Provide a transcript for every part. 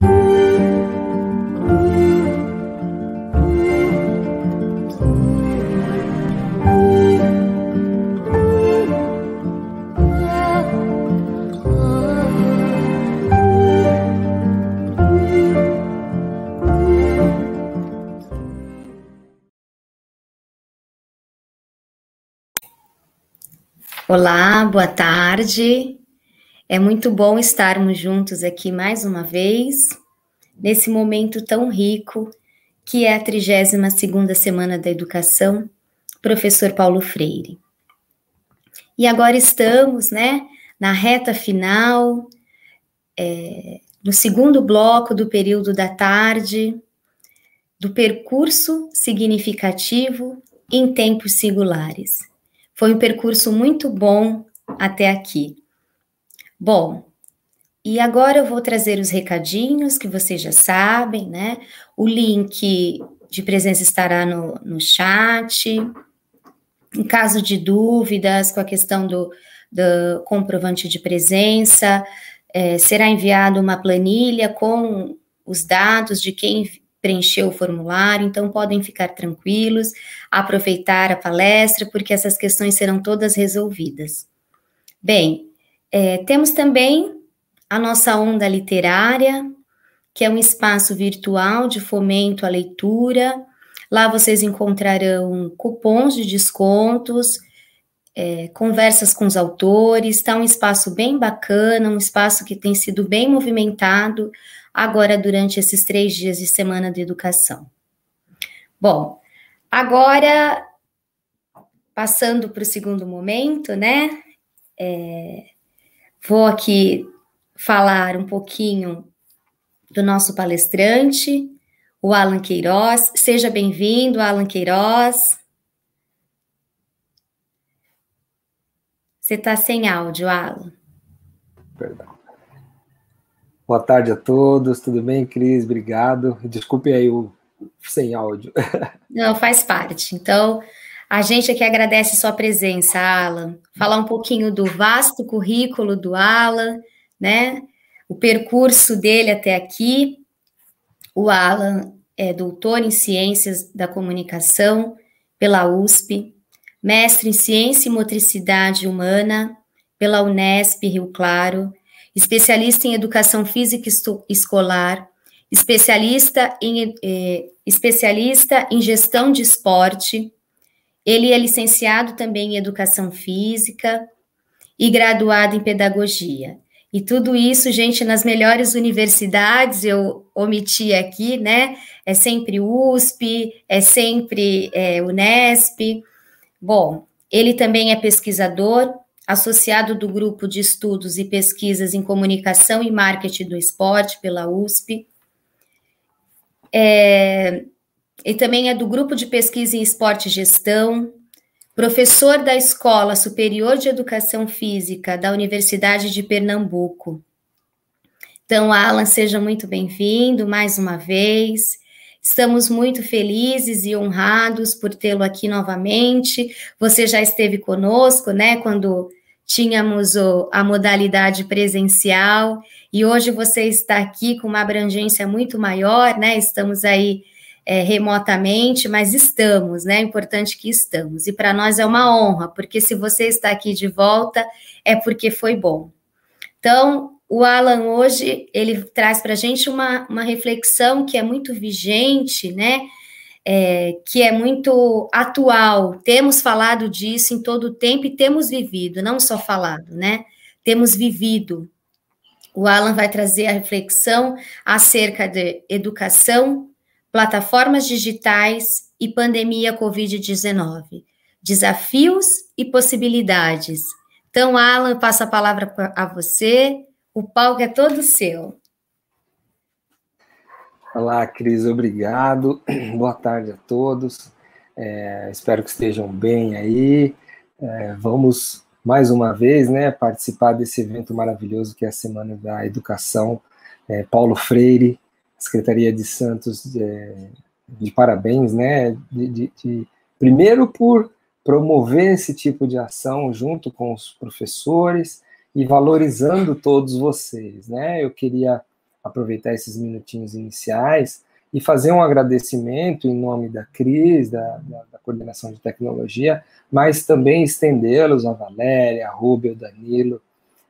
Olá, boa tarde. É muito bom estarmos juntos aqui mais uma vez, nesse momento tão rico, que é a 32ª Semana da Educação, professor Paulo Freire. E agora estamos, na reta final, no segundo bloco do período da tarde, do percurso significativo em tempos singulares. Foi um percurso muito bom até aqui. Bom, e agora eu vou trazer os recadinhos que vocês já sabem, O link de presença estará no chat. Em caso de dúvidas com a questão do comprovante de presença, será enviada uma planilha com os dados de quem preencheu o formulário, então podem ficar tranquilos, aproveitar a palestra, porque essas questões serão todas resolvidas. Bem, temos também a nossa onda literária, que é um espaço virtual de fomento à leitura. Lá vocês encontrarão cupons de descontos, conversas com os autores. Está um espaço bem bacana, um espaço que tem sido bem movimentado agora durante esses 3 dias de Semana de Educação. Bom, agora, passando para o segundo momento, vou aqui falar um pouquinho do nosso palestrante, o Alan Queiroz. Seja bem-vindo, Alan Queiroz. Você está sem áudio, Alan. Perdão. Boa tarde a todos, tudo bem, Cris? Obrigado. Desculpe aí o sem áudio. Não, faz parte. Então, a gente aqui agradece sua presença, Alan. Falar um pouquinho do vasto currículo do Alan, o percurso dele até aqui. O Alan é doutor em Ciências da Comunicação pela USP, mestre em Ciência e Motricidade Humana pela Unesp Rio Claro, especialista em Educação Física Escolar, especialista em Gestão de Esporte. Ele é licenciado também em Educação Física e graduado em Pedagogia. E tudo isso, gente, nas melhores universidades, eu omiti aqui, É sempre USP, é sempre Unesp. Bom, ele também é pesquisador, associado do Grupo de Estudos e Pesquisas em Comunicação e Marketing do Esporte pela USP. E também é do Grupo de Pesquisa em Esporte e Gestão, professor da Escola Superior de Educação Física da Universidade de Pernambuco. Então, Alan, seja muito bem-vindo mais uma vez. Estamos muito felizes e honrados por tê-lo aqui novamente. Você já esteve conosco, quando tínhamos a modalidade presencial, e hoje você está aqui com uma abrangência muito maior, Estamos aí remotamente, mas estamos, É importante que estamos, e para nós é uma honra, porque se você está aqui de volta, é porque foi bom. Então, o Alan hoje, ele traz para a gente uma reflexão que é muito vigente, que é muito atual. Temos falado disso em todo o tempo e temos vivido, não só falado, Temos vivido. O Alan vai trazer a reflexão acerca de educação, plataformas digitais e pandemia Covid-19, desafios e possibilidades. Então, Alan, eu passo a palavra a você, o palco é todo seu. Olá, Cris, obrigado. Boa tarde a todos. Espero que estejam bem aí. Vamos, mais uma vez, participar desse evento maravilhoso que é a Semana da Educação. Paulo Freire, Secretaria de Santos, de parabéns, primeiro por promover esse tipo de ação junto com os professores e valorizando todos vocês, Eu queria aproveitar esses minutinhos iniciais e fazer um agradecimento em nome da Cris, da Coordenação de Tecnologia, mas também estendê-los a Valéria, a Rubia, o Danilo,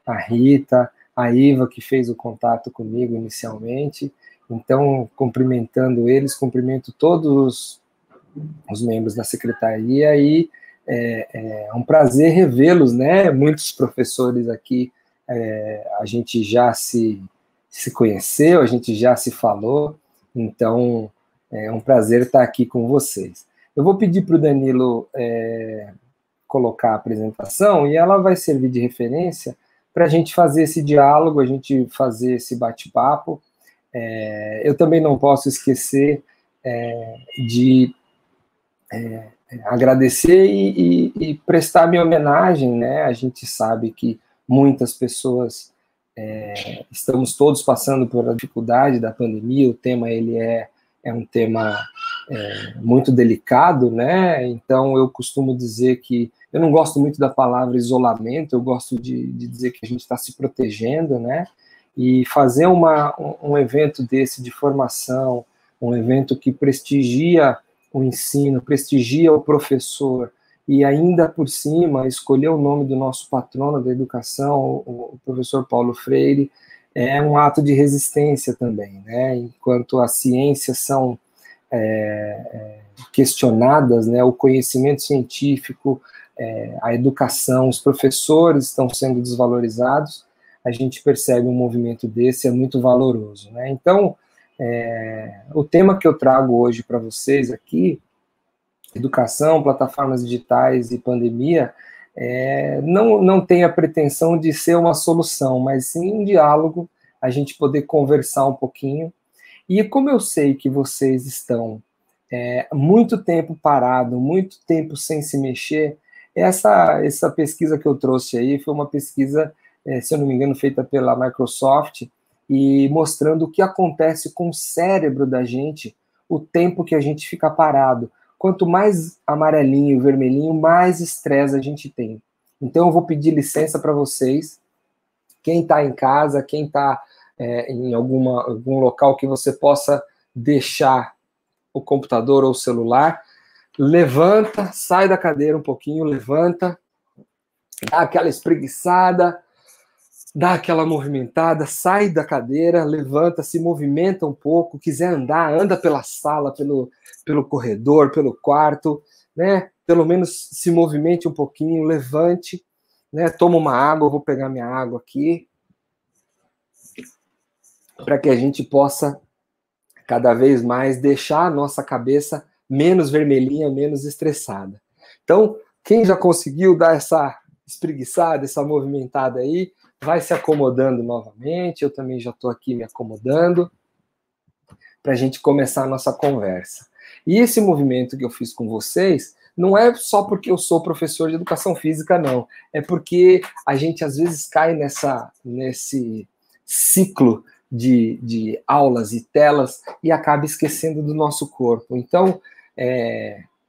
a Rita, a Iva, que fez o contato comigo inicialmente. Então, cumprimentando eles, cumprimento todos os membros da secretaria e é um prazer revê-los, né? Muitos professores aqui, a gente já se conheceu, a gente já se falou, então é um prazer estar aqui com vocês. Eu vou pedir para o Danilo colocar a apresentação e ela vai servir de referência para a gente fazer esse diálogo, a gente fazer esse bate-papo. Eu também não posso esquecer de agradecer e prestar minha homenagem, né? A gente sabe que muitas pessoas estamos todos passando por a dificuldade da pandemia, o tema ele é um tema muito delicado, né? Então eu costumo dizer que eu não gosto muito da palavra isolamento, eu gosto de dizer que a gente está se protegendo, né? E fazer um evento desse de formação, um evento que prestigia o ensino, prestigia o professor, e ainda por cima escolher o nome do nosso patrono da educação, o professor Paulo Freire, é um ato de resistência também, né? Enquanto as ciências são questionadas, né? O conhecimento científico, a educação, os professores estão sendo desvalorizados, a gente percebe um movimento desse, é muito valoroso, né? Então, o tema que eu trago hoje para vocês aqui, educação, plataformas digitais e pandemia, não tem a pretensão de ser uma solução, mas sim um diálogo, a gente poder conversar um pouquinho. E como eu sei que vocês estão muito tempo parado, muito tempo sem se mexer, essa pesquisa que eu trouxe aí foi uma pesquisa, se eu não me engano, feita pela Microsoft, e mostrando o que acontece com o cérebro da gente, o tempo que a gente fica parado. Quanto mais amarelinho, vermelhinho, mais estresse a gente tem. Então eu vou pedir licença para vocês, quem está em casa, quem está em algum local que você possa deixar o computador ou o celular, levanta, sai da cadeira um pouquinho, levanta, dá aquela espreguiçada, dá aquela movimentada, sai da cadeira, levanta, se movimenta um pouco, quiser andar, anda pela sala, pelo corredor, pelo quarto, né? Pelo menos se movimente um pouquinho, levante, né? Toma uma água, eu vou pegar minha água aqui, para que a gente possa cada vez mais deixar a nossa cabeça menos vermelhinha, menos estressada. Então, quem já conseguiu dar essa espreguiçada, essa movimentada aí, vai se acomodando novamente, eu também já estou aqui me acomodando, para a gente começar a nossa conversa. E esse movimento que eu fiz com vocês, não é só porque eu sou professor de educação física, não. É porque a gente, às vezes, cai nesse ciclo de aulas e telas e acaba esquecendo do nosso corpo. Então,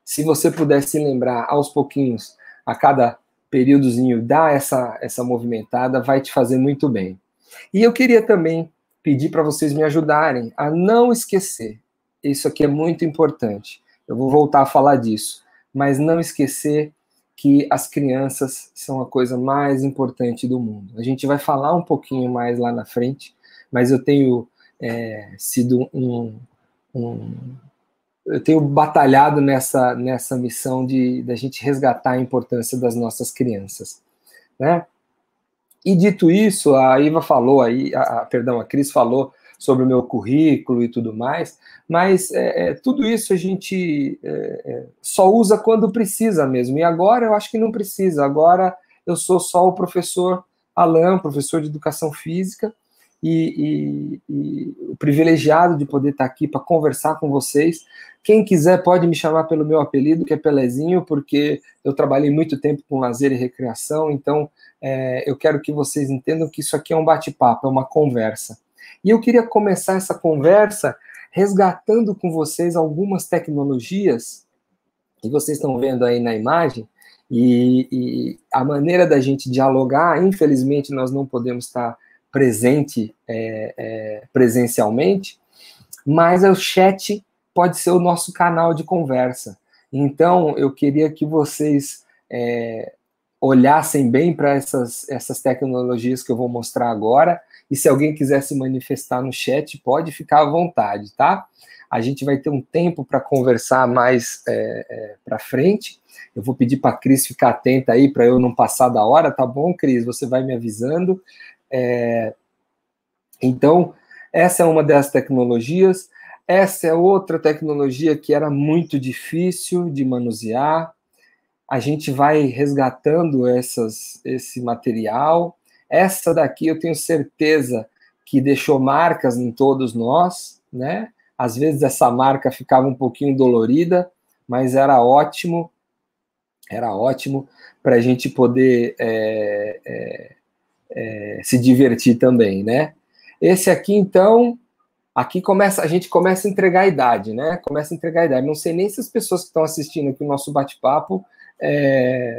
se você pudesse lembrar aos pouquinhos, a cada períodozinho, dar essa movimentada, vai te fazer muito bem. E eu queria também pedir para vocês me ajudarem a não esquecer, isso aqui é muito importante, eu vou voltar a falar disso, mas não esquecer que as crianças são a coisa mais importante do mundo. A gente vai falar um pouquinho mais lá na frente, mas eu tenho sido eu tenho batalhado nessa missão da gente resgatar a importância das nossas crianças, né? E dito isso, a Iva falou aí, a Cris falou sobre o meu currículo e tudo mais, mas tudo isso a gente só usa quando precisa mesmo, e agora eu acho que não precisa, agora eu sou só o professor Alain, professor de educação física, e o privilegiado de poder estar aqui para conversar com vocês. Quem quiser pode me chamar pelo meu apelido, que é Pelezinho, porque eu trabalhei muito tempo com lazer e recreação, então eu quero que vocês entendam que isso aqui é um bate-papo, é uma conversa. E eu queria começar essa conversa resgatando com vocês algumas tecnologias que vocês estão vendo aí na imagem, e a maneira da gente dialogar, infelizmente nós não podemos estar presente presencialmente, mas o chat pode ser o nosso canal de conversa. Então, eu queria que vocês olhassem bem para essas tecnologias que eu vou mostrar agora, e se alguém quiser se manifestar no chat, pode ficar à vontade, tá? A gente vai ter um tempo para conversar mais para frente. Eu vou pedir para a Cris ficar atenta aí, para eu não passar da hora, tá bom, Cris? Você vai me avisando. Então, essa é uma das tecnologias. Essa é outra tecnologia que era muito difícil de manusear. A gente vai resgatando esse material. Essa daqui eu tenho certeza que deixou marcas em todos nós, né? Às vezes essa marca ficava um pouquinho dolorida, mas era ótimo para a gente poder se divertir também, né? Esse aqui, então, aqui a gente começa a entregar a idade, né? Começa a entregar a idade. Não sei nem se as pessoas que estão assistindo aqui o nosso bate-papo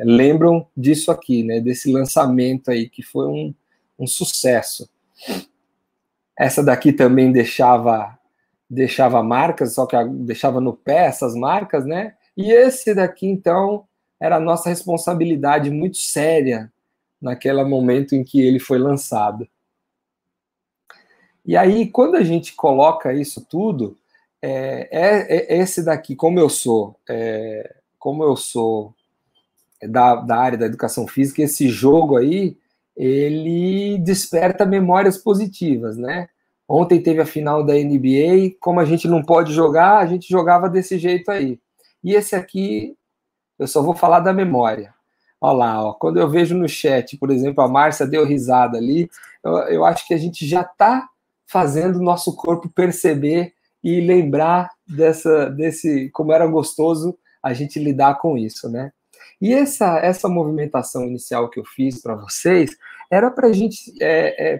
lembram disso aqui, né? Desse lançamento aí, que foi um sucesso. Essa daqui também deixava marcas, só que deixava no pé essas marcas, né? E esse daqui, então, era a nossa responsabilidade muito séria naquele momento em que ele foi lançado. E aí, quando a gente coloca isso tudo, esse daqui, como eu sou da área da educação física, esse jogo aí, ele desperta memórias positivas, né? Ontem teve a final da NBA, como a gente não pode jogar, a gente jogava desse jeito aí. E esse aqui, eu só vou falar da memória. Olha lá, ó, quando eu vejo no chat, por exemplo, a Márcia deu risada ali, eu acho que a gente já está fazendo o nosso corpo perceber e lembrar desse como era gostoso a gente lidar com isso, né? E essa movimentação inicial que eu fiz para vocês era para a gente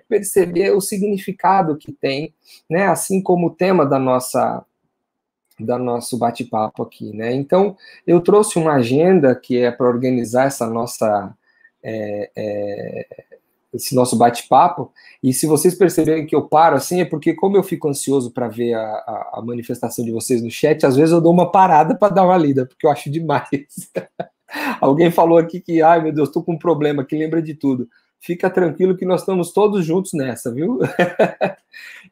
perceber o significado que tem, né? Assim como o tema do nosso bate-papo aqui, né? Então, eu trouxe uma agenda que é para organizar esse nosso bate-papo, e se vocês perceberem que eu paro assim, é porque como eu fico ansioso para ver a manifestação de vocês no chat, às vezes eu dou uma parada para dar uma lida, porque eu acho demais. Alguém falou aqui que, ai meu Deus, estou com um problema, que lembra de tudo. Fica tranquilo que nós estamos todos juntos nessa, viu?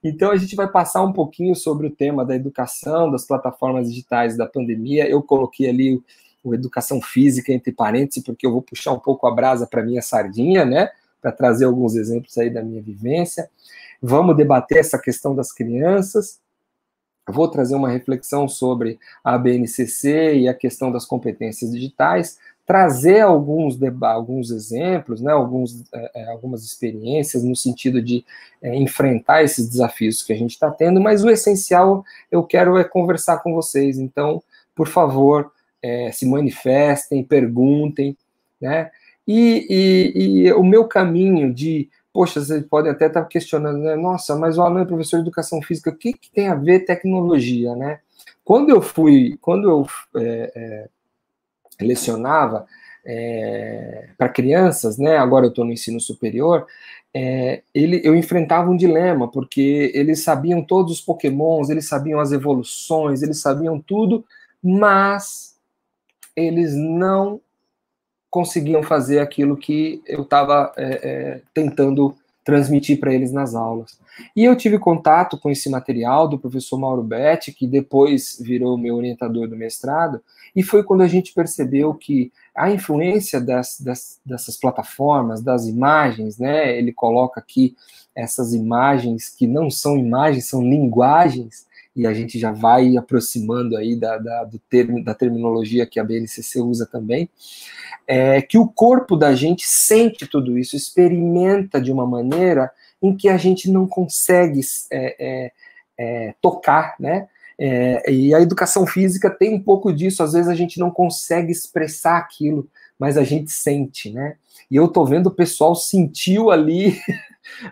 Então a gente vai passar um pouquinho sobre o tema da educação, das plataformas digitais da pandemia. Eu coloquei ali o educação física entre parênteses, porque eu vou puxar um pouco a brasa para minha sardinha, né? Para trazer alguns exemplos aí da minha vivência. Vamos debater essa questão das crianças. Vou trazer uma reflexão sobre a BNCC e a questão das competências digitais, trazer alguns exemplos, né, algumas experiências no sentido de enfrentar esses desafios que a gente está tendo, mas o essencial eu quero conversar com vocês. Então, por favor, se manifestem, perguntem, né? E o meu caminho de... Poxa, vocês podem até estar questionando, né? Nossa, mas o Alan é professor de educação física, o que tem a ver tecnologia, né? Quando eu lecionava para crianças, né? Agora eu estou no ensino superior, eu enfrentava um dilema, porque eles sabiam todos os pokémons, eles sabiam as evoluções, eles sabiam tudo, mas eles não conseguiam fazer aquilo que eu estava tentando transmitir para eles nas aulas. E eu tive contato com esse material do professor Mauro Betti, que depois virou meu orientador do mestrado, e foi quando a gente percebeu que a influência dessas plataformas, das imagens, né, ele coloca aqui essas imagens que não são imagens, são linguagens, e a gente já vai aproximando aí da terminologia que a BNCC usa também, que o corpo da gente sente tudo isso, experimenta de uma maneira em que a gente não consegue tocar, né? E a educação física tem um pouco disso, às vezes a gente não consegue expressar aquilo, mas a gente sente, né? E eu tô vendo o pessoal sentiu ali,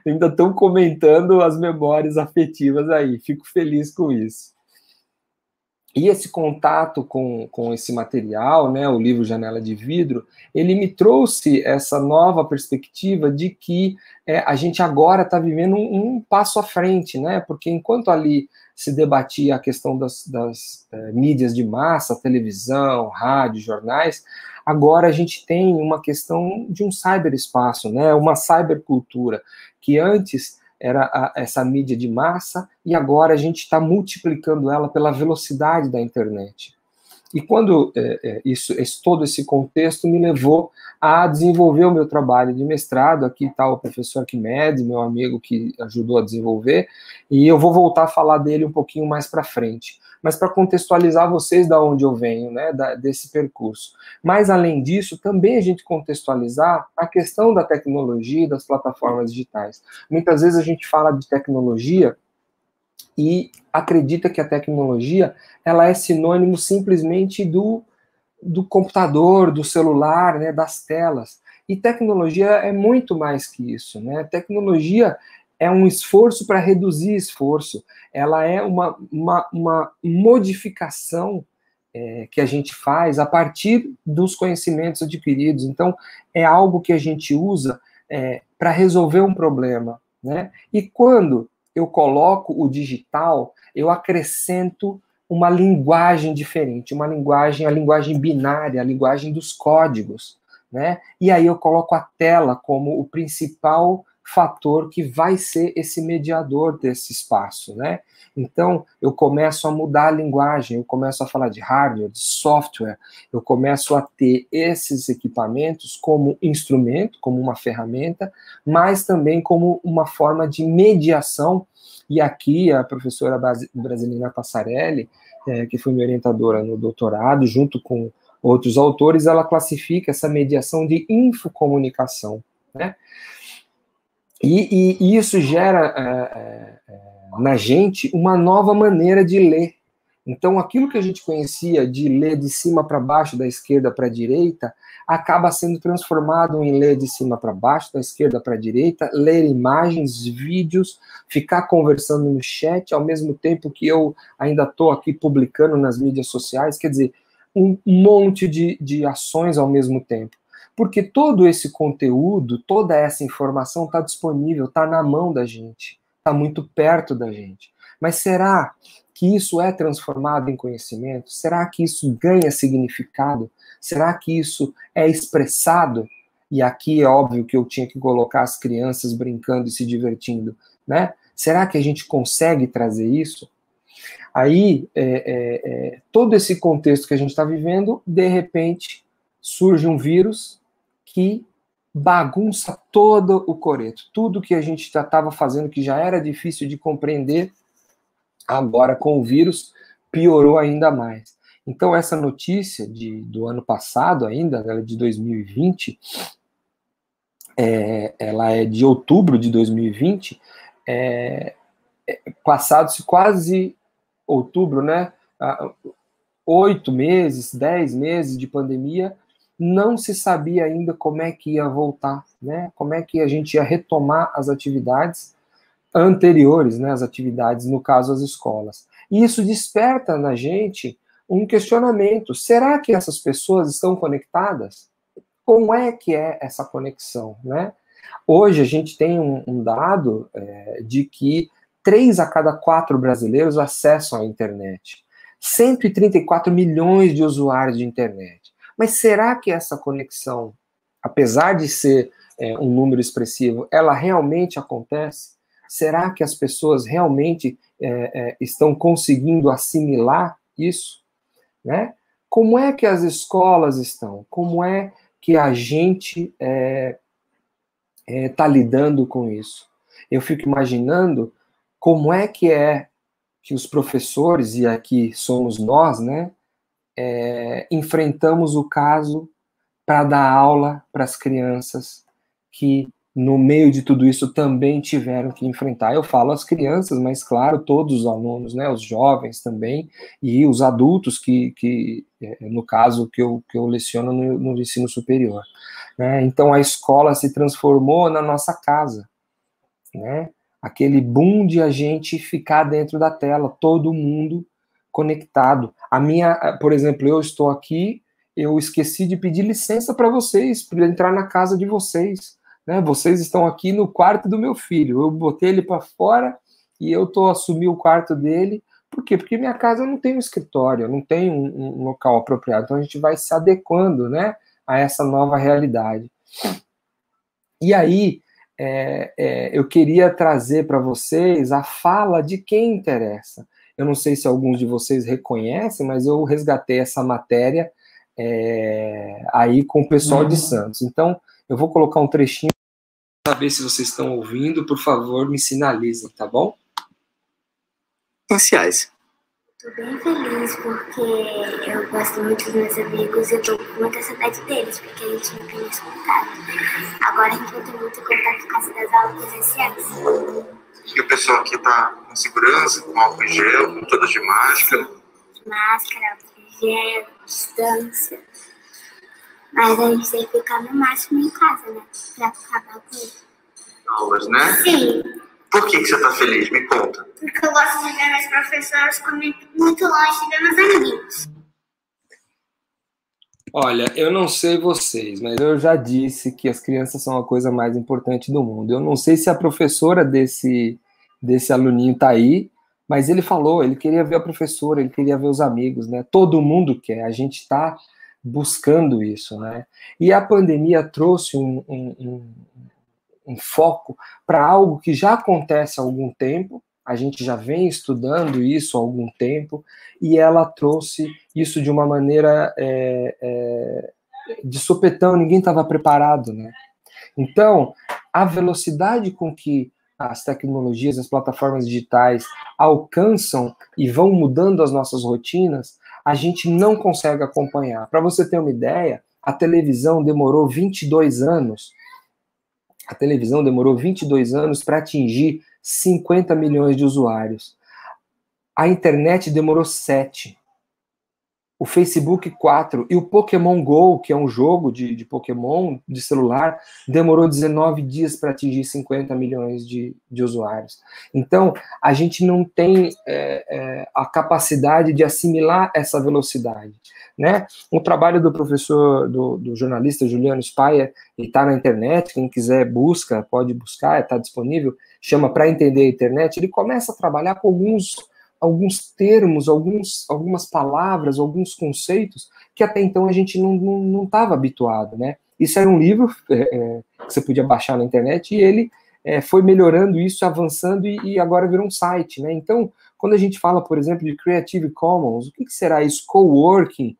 ainda estão comentando as memórias afetivas aí, fico feliz com isso. E esse contato com esse material, né, o livro Janela de Vidro, ele me trouxe essa nova perspectiva de que a gente agora está vivendo um passo à frente, né, porque enquanto ali se debatia a questão das mídias de massa, televisão, rádio, jornais, agora a gente tem uma questão de um cyberespaço, né, uma cybercultura, que antes era essa mídia de massa, e agora a gente está multiplicando ela pela velocidade da internet. E quando todo esse contexto me levou a desenvolver o meu trabalho de mestrado, aqui está o professor Arquimedes, meu amigo que ajudou a desenvolver, e eu vou voltar a falar dele um pouquinho mais para frente. Mas para contextualizar vocês da onde eu venho, né, desse percurso. Mas, além disso, também a gente contextualizar a questão da tecnologia e das plataformas digitais. Muitas vezes a gente fala de tecnologia e acredita que a tecnologia ela é sinônimo simplesmente do computador, do celular, né, das telas. E tecnologia é muito mais que isso, né? Tecnologia é um esforço para reduzir esforço. Ela é uma modificação que a gente faz a partir dos conhecimentos adquiridos. Então, é algo que a gente usa para resolver um problema, né? E quando eu coloco o digital, eu acrescento uma linguagem diferente, a linguagem binária, a linguagem dos códigos, né? E aí eu coloco a tela como o principal fator que vai ser esse mediador desse espaço, né? Então, eu começo a mudar a linguagem, eu começo a falar de hardware, de software, eu começo a ter esses equipamentos como instrumento, como uma ferramenta, mas também como uma forma de mediação. E aqui a professora Brasilina Passarelli, que foi minha orientadora no doutorado, junto com outros autores, ela classifica essa mediação de infocomunicação, né? E isso gera na gente uma nova maneira de ler. Então, aquilo que a gente conhecia de ler de cima para baixo, da esquerda para a direita, acaba sendo transformado em ler de cima para baixo, da esquerda para a direita, ler imagens, vídeos, ficar conversando no chat, ao mesmo tempo que eu ainda estou aqui publicando nas mídias sociais, quer dizer, um monte de ações ao mesmo tempo. Porque todo esse conteúdo, toda essa informação está disponível, está na mão da gente, está muito perto da gente. Mas será que isso é transformado em conhecimento? Será que isso ganha significado? Será que isso é expressado? E aqui é óbvio que eu tinha que colocar as crianças brincando e se divertindo, né? Será que a gente consegue trazer isso? Aí, todo esse contexto que a gente está vivendo, de repente, surge um vírus que bagunça todo o coreto. Tudo que a gente já estava fazendo, que já era difícil de compreender, agora com o vírus piorou ainda mais. Então essa notícia do ano passado ainda, ela é de 2020, ela é de outubro de 2020, passados quase outubro, né, 8 meses, 10 meses de pandemia, não se sabia ainda como é que ia voltar, né, como é que a gente ia retomar as atividades anteriores, né, as atividades, no caso, as escolas. E isso desperta na gente um questionamento. Será que essas pessoas estão conectadas? Como é que é essa conexão, né? Hoje a gente tem um dado de que 3 a cada 4 brasileiros acessam a internet. 134 milhões de usuários de internet. Mas será que essa conexão, apesar de ser um número expressivo, ela realmente acontece? Será que as pessoas realmente estão conseguindo assimilar isso? Né? Como é que as escolas estão? Como é que a gente está lidando com isso? Eu fico imaginando como é que os professores, e aqui somos nós, né, enfrentamos o caso para dar aula para as crianças que no meio de tudo isso também tiveram que enfrentar. Eu falo as crianças, mas claro, todos os alunos, né, os jovens também, e os adultos que no caso que eu leciono no ensino superior. Né? Então a escola se transformou na nossa casa, né? Aquele boom de a gente ficar dentro da tela, todo mundo conectado. Por exemplo, eu estou aqui, eu esqueci de pedir licença para vocês, para entrar na casa de vocês, né? Vocês estão aqui no quarto do meu filho, eu botei ele para fora e eu assumi o quarto dele. Por quê? Porque minha casa não tem um escritório, não tem um local apropriado, então a gente vai se adequando, né, a essa nova realidade. E aí, eu queria trazer para vocês a fala de quem interessa. Eu não sei se alguns de vocês reconhecem, mas eu resgatei essa matéria aí com o pessoal de Santos. Então, eu vou colocar um trechinho para saber se vocês estão ouvindo. Por favor, me sinalizem, tá bom? Essenciais. Estou bem feliz porque eu gosto muito dos meus amigos e eu estou com muita saudade deles, porque a gente não tem mais contato. Agora a gente vai ter muito contato por causa das aulas presenciais. E o pessoal aqui está com segurança, com álcool em gel, com todas de máscara? Sim. Máscara, álcool em gel, distância. Mas a gente tem que ficar no máximo em casa, né? Para acabar com isso. Aulas, né? Sim. Por que você está feliz? Me conta. Porque eu gosto de ver meus professores comigo muito longe de ver meus amigos. Olha, eu não sei vocês, mas eu já disse que as crianças são a coisa mais importante do mundo. Eu não sei se a professora desse aluninho está aí, mas ele falou, ele queria ver a professora, ele queria ver os amigos, né? Todo mundo quer, a gente está buscando isso, né? E a pandemia trouxe um foco para algo que já acontece há algum tempo, a gente já vem estudando isso há algum tempo, e ela trouxe isso de uma maneira de sopetão, ninguém estava preparado, né? Então, a velocidade com que as tecnologias, as plataformas digitais alcançam e vão mudando as nossas rotinas, a gente não consegue acompanhar. Para você ter uma ideia, a televisão demorou 22 anos. A televisão demorou 22 anos para atingir 50 milhões de usuários. A internet demorou 7. O Facebook 4 e o Pokémon Go, que é um jogo de Pokémon de celular, demorou 19 dias para atingir 50 milhões de usuários. Então, a gente não tem a capacidade de assimilar essa velocidade, né? O trabalho do professor, do jornalista Juliano Spayer, ele está na internet, quem quiser busca, pode buscar, está disponível, chama Para Entender a Internet. Ele começa a trabalhar com alguns termos, algumas palavras, alguns conceitos que até então a gente não estava habituado, né? Isso era um livro que você podia baixar na internet e ele foi melhorando isso, avançando e agora virou um site, né? Então, quando a gente fala, por exemplo, de Creative Commons, o que será isso? Coworking,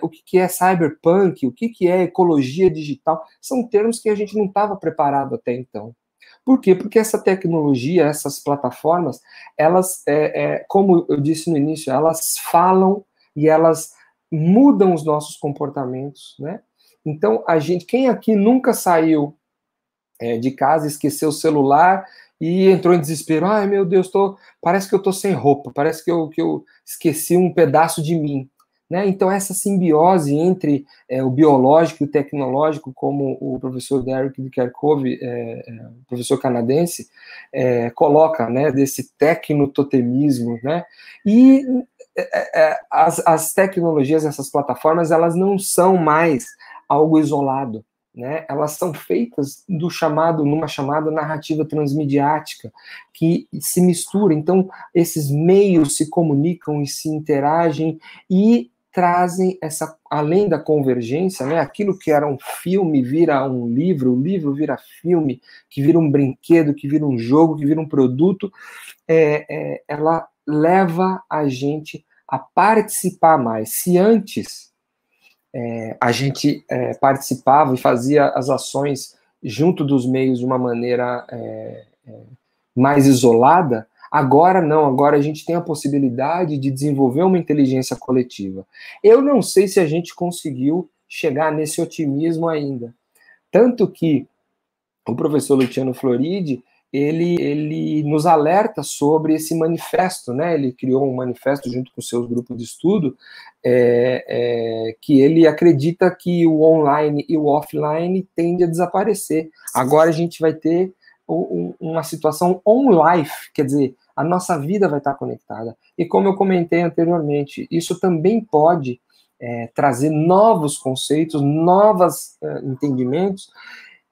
o que é cyberpunk, o que é ecologia digital, são termos que a gente não estava preparado até então. Por quê? Porque essa tecnologia, essas plataformas, elas, como eu disse no início, elas falam e elas mudam os nossos comportamentos, né? Então, quem aqui nunca saiu de casa, esqueceu o celular e entrou em desespero? Ai, meu Deus, parece que eu estou sem roupa, parece que eu esqueci um pedaço de mim. Né? Então, essa simbiose entre o biológico e o tecnológico, como o professor Derek Kerkhove, professor canadense, coloca, né, desse tecnototemismo, né? E as tecnologias, essas plataformas, elas não são mais algo isolado, né? Elas são feitas numa chamada narrativa transmediática, que se mistura. Então, esses meios se comunicam e se interagem e trazem além da convergência, né, aquilo que era um filme vira um livro, o livro vira filme, que vira um brinquedo, que vira um jogo, que vira um produto, ela leva a gente a participar mais. Se antes a gente participava e fazia as ações junto dos meios de uma maneira mais isolada, agora não, agora a gente tem a possibilidade de desenvolver uma inteligência coletiva. Eu não sei se a gente conseguiu chegar nesse otimismo ainda. Tanto que o professor Luciano Floridi, ele nos alerta sobre esse manifesto, né? Ele criou um manifesto junto com seus grupos de estudo, que ele acredita que o online e o offline tende a desaparecer. Agora a gente vai ter uma situação on-life, quer dizer, a nossa vida vai estar conectada. E como eu comentei anteriormente, isso também pode trazer novos conceitos, novos entendimentos,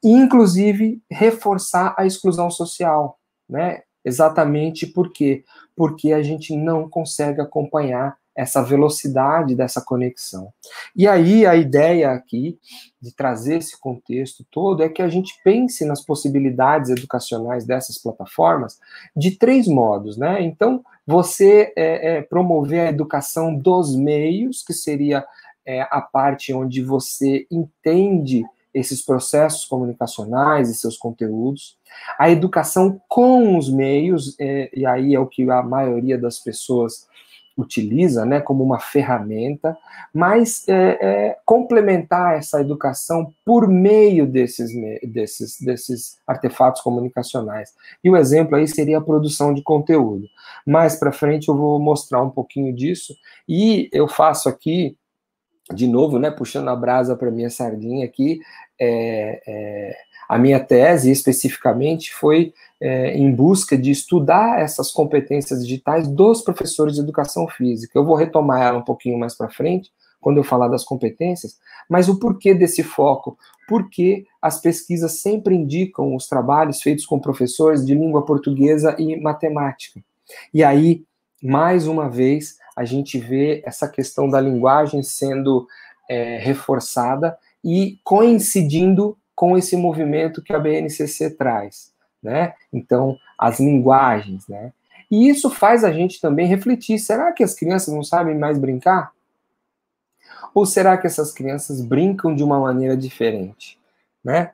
e inclusive reforçar a exclusão social, né? Exatamente por quê? Porque a gente não consegue acompanhar essa velocidade dessa conexão. E aí a ideia aqui de trazer esse contexto todo é que a gente pense nas possibilidades educacionais dessas plataformas de 3 modos, né? Então, você promover a educação dos meios, que seria a parte onde você entende esses processos comunicacionais e seus conteúdos, a educação com os meios, e aí é o que a maioria das pessoas utiliza, né, como uma ferramenta, mas complementar essa educação por meio desses artefatos comunicacionais. E o exemplo aí seria a produção de conteúdo. Mais para frente eu vou mostrar um pouquinho disso, e eu faço aqui, de novo, né, puxando a brasa para minha sardinha aqui, a minha tese, especificamente, foi em busca de estudar essas competências digitais dos professores de educação física. Eu vou retomar ela um pouquinho mais para frente, quando eu falar das competências, mas o porquê desse foco? Porque as pesquisas sempre indicam os trabalhos feitos com professores de língua portuguesa e matemática. E aí, mais uma vez, a gente vê essa questão da linguagem sendo reforçada e coincidindo com esse movimento que a BNCC traz, né? Então, as linguagens, né? E isso faz a gente também refletir, será que as crianças não sabem mais brincar? Ou será que essas crianças brincam de uma maneira diferente, né?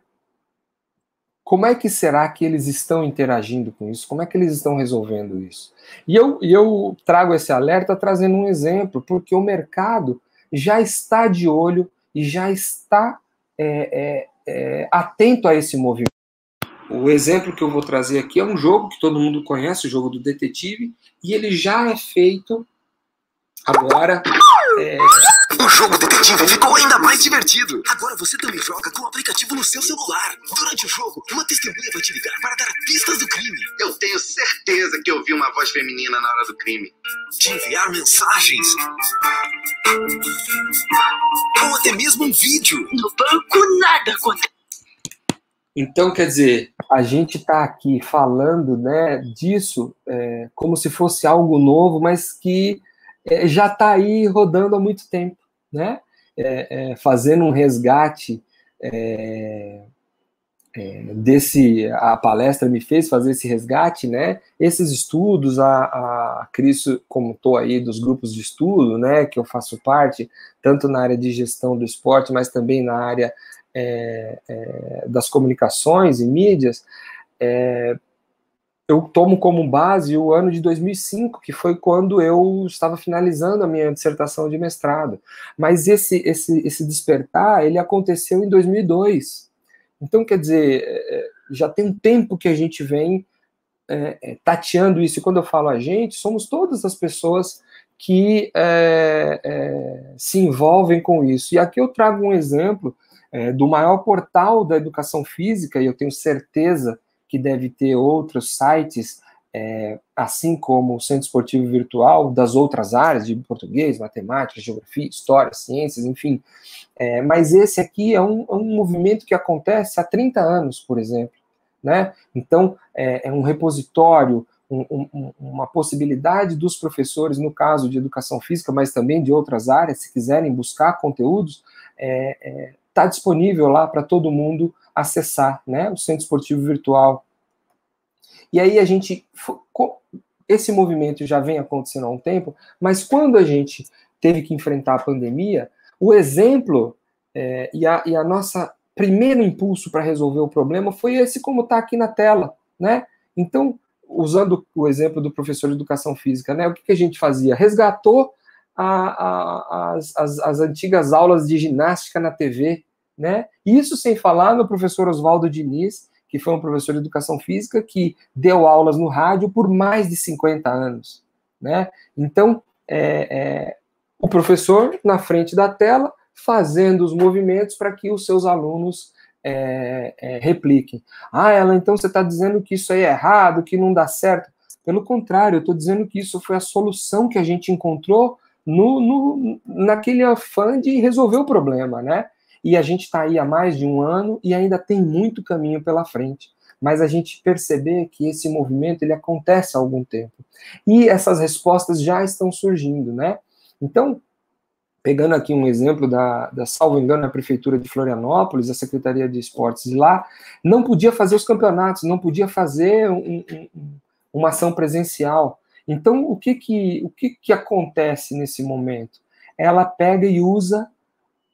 Como é que será que eles estão interagindo com isso? Como é que eles estão resolvendo isso? E eu trago esse alerta trazendo um exemplo, porque o mercado já está de olho e já está atento a esse movimento. O exemplo que eu vou trazer aqui é um jogo que todo mundo conhece, o jogo do detetive, e ele já é feito agora... O jogo detetive ficou ainda mais divertido. Agora você também joga com o aplicativo no seu celular. Durante o jogo, uma testemunha vai te ligar para dar pistas do crime. Eu tenho certeza que ouvi uma voz feminina na hora do crime. Te enviar mensagens. Ou até mesmo um vídeo. No banco nada acontece. Então, quer dizer, a gente está aqui falando, né, disso como se fosse algo novo, mas que já está aí rodando há muito tempo, né? Fazendo um resgate a palestra me fez fazer esse resgate, né? Esses estudos, a Cris contou aí dos grupos de estudo, né, que eu faço parte, tanto na área de gestão do esporte, mas também na área das comunicações e mídias. Eu tomo como base o ano de 2005, que foi quando eu estava finalizando a minha dissertação de mestrado. Mas esse despertar, ele aconteceu em 2002. Então, quer dizer, já tem um tempo que a gente vem tateando isso. E quando eu falo a gente, somos todas as pessoas que se envolvem com isso. E aqui eu trago um exemplo do maior portal da educação física, e eu tenho certeza que deve ter outros sites, assim como o Centro Esportivo Virtual, das outras áreas, de português, matemática, geografia, história, ciências, enfim. Mas esse aqui é um movimento que acontece há 30 anos, por exemplo, né? Então, é um repositório, uma possibilidade dos professores, no caso de educação física, mas também de outras áreas, se quiserem buscar conteúdos, está disponível lá para todo mundo acessar, né, o Centro Esportivo Virtual. E aí esse movimento já vem acontecendo há um tempo, mas quando a gente teve que enfrentar a pandemia, o exemplo e a nossa primeiro impulso para resolver o problema foi esse, como está aqui na tela, né? Então, usando o exemplo do professor de educação física, né, o que a gente fazia? Resgatou as antigas aulas de ginástica na TV, né? Isso sem falar no professor Oswaldo Diniz, que foi um professor de educação física que deu aulas no rádio por mais de 50 anos, né? Então, o professor na frente da tela, fazendo os movimentos para que os seus alunos repliquem. Ela, então você está dizendo que isso aí é errado, que não dá certo. Pelo contrário, eu estou dizendo que isso foi a solução que a gente encontrou naquele afã de resolver o problema, né? E a gente está aí há mais de um ano e ainda tem muito caminho pela frente. Mas a gente perceber que esse movimento ele acontece há algum tempo. E essas respostas já estão surgindo, né? Então, pegando aqui um exemplo salvo engano, a Prefeitura de Florianópolis, a Secretaria de Esportes de lá, não podia fazer os campeonatos, não podia fazer uma ação presencial. Então, o que acontece nesse momento? Ela pega e usa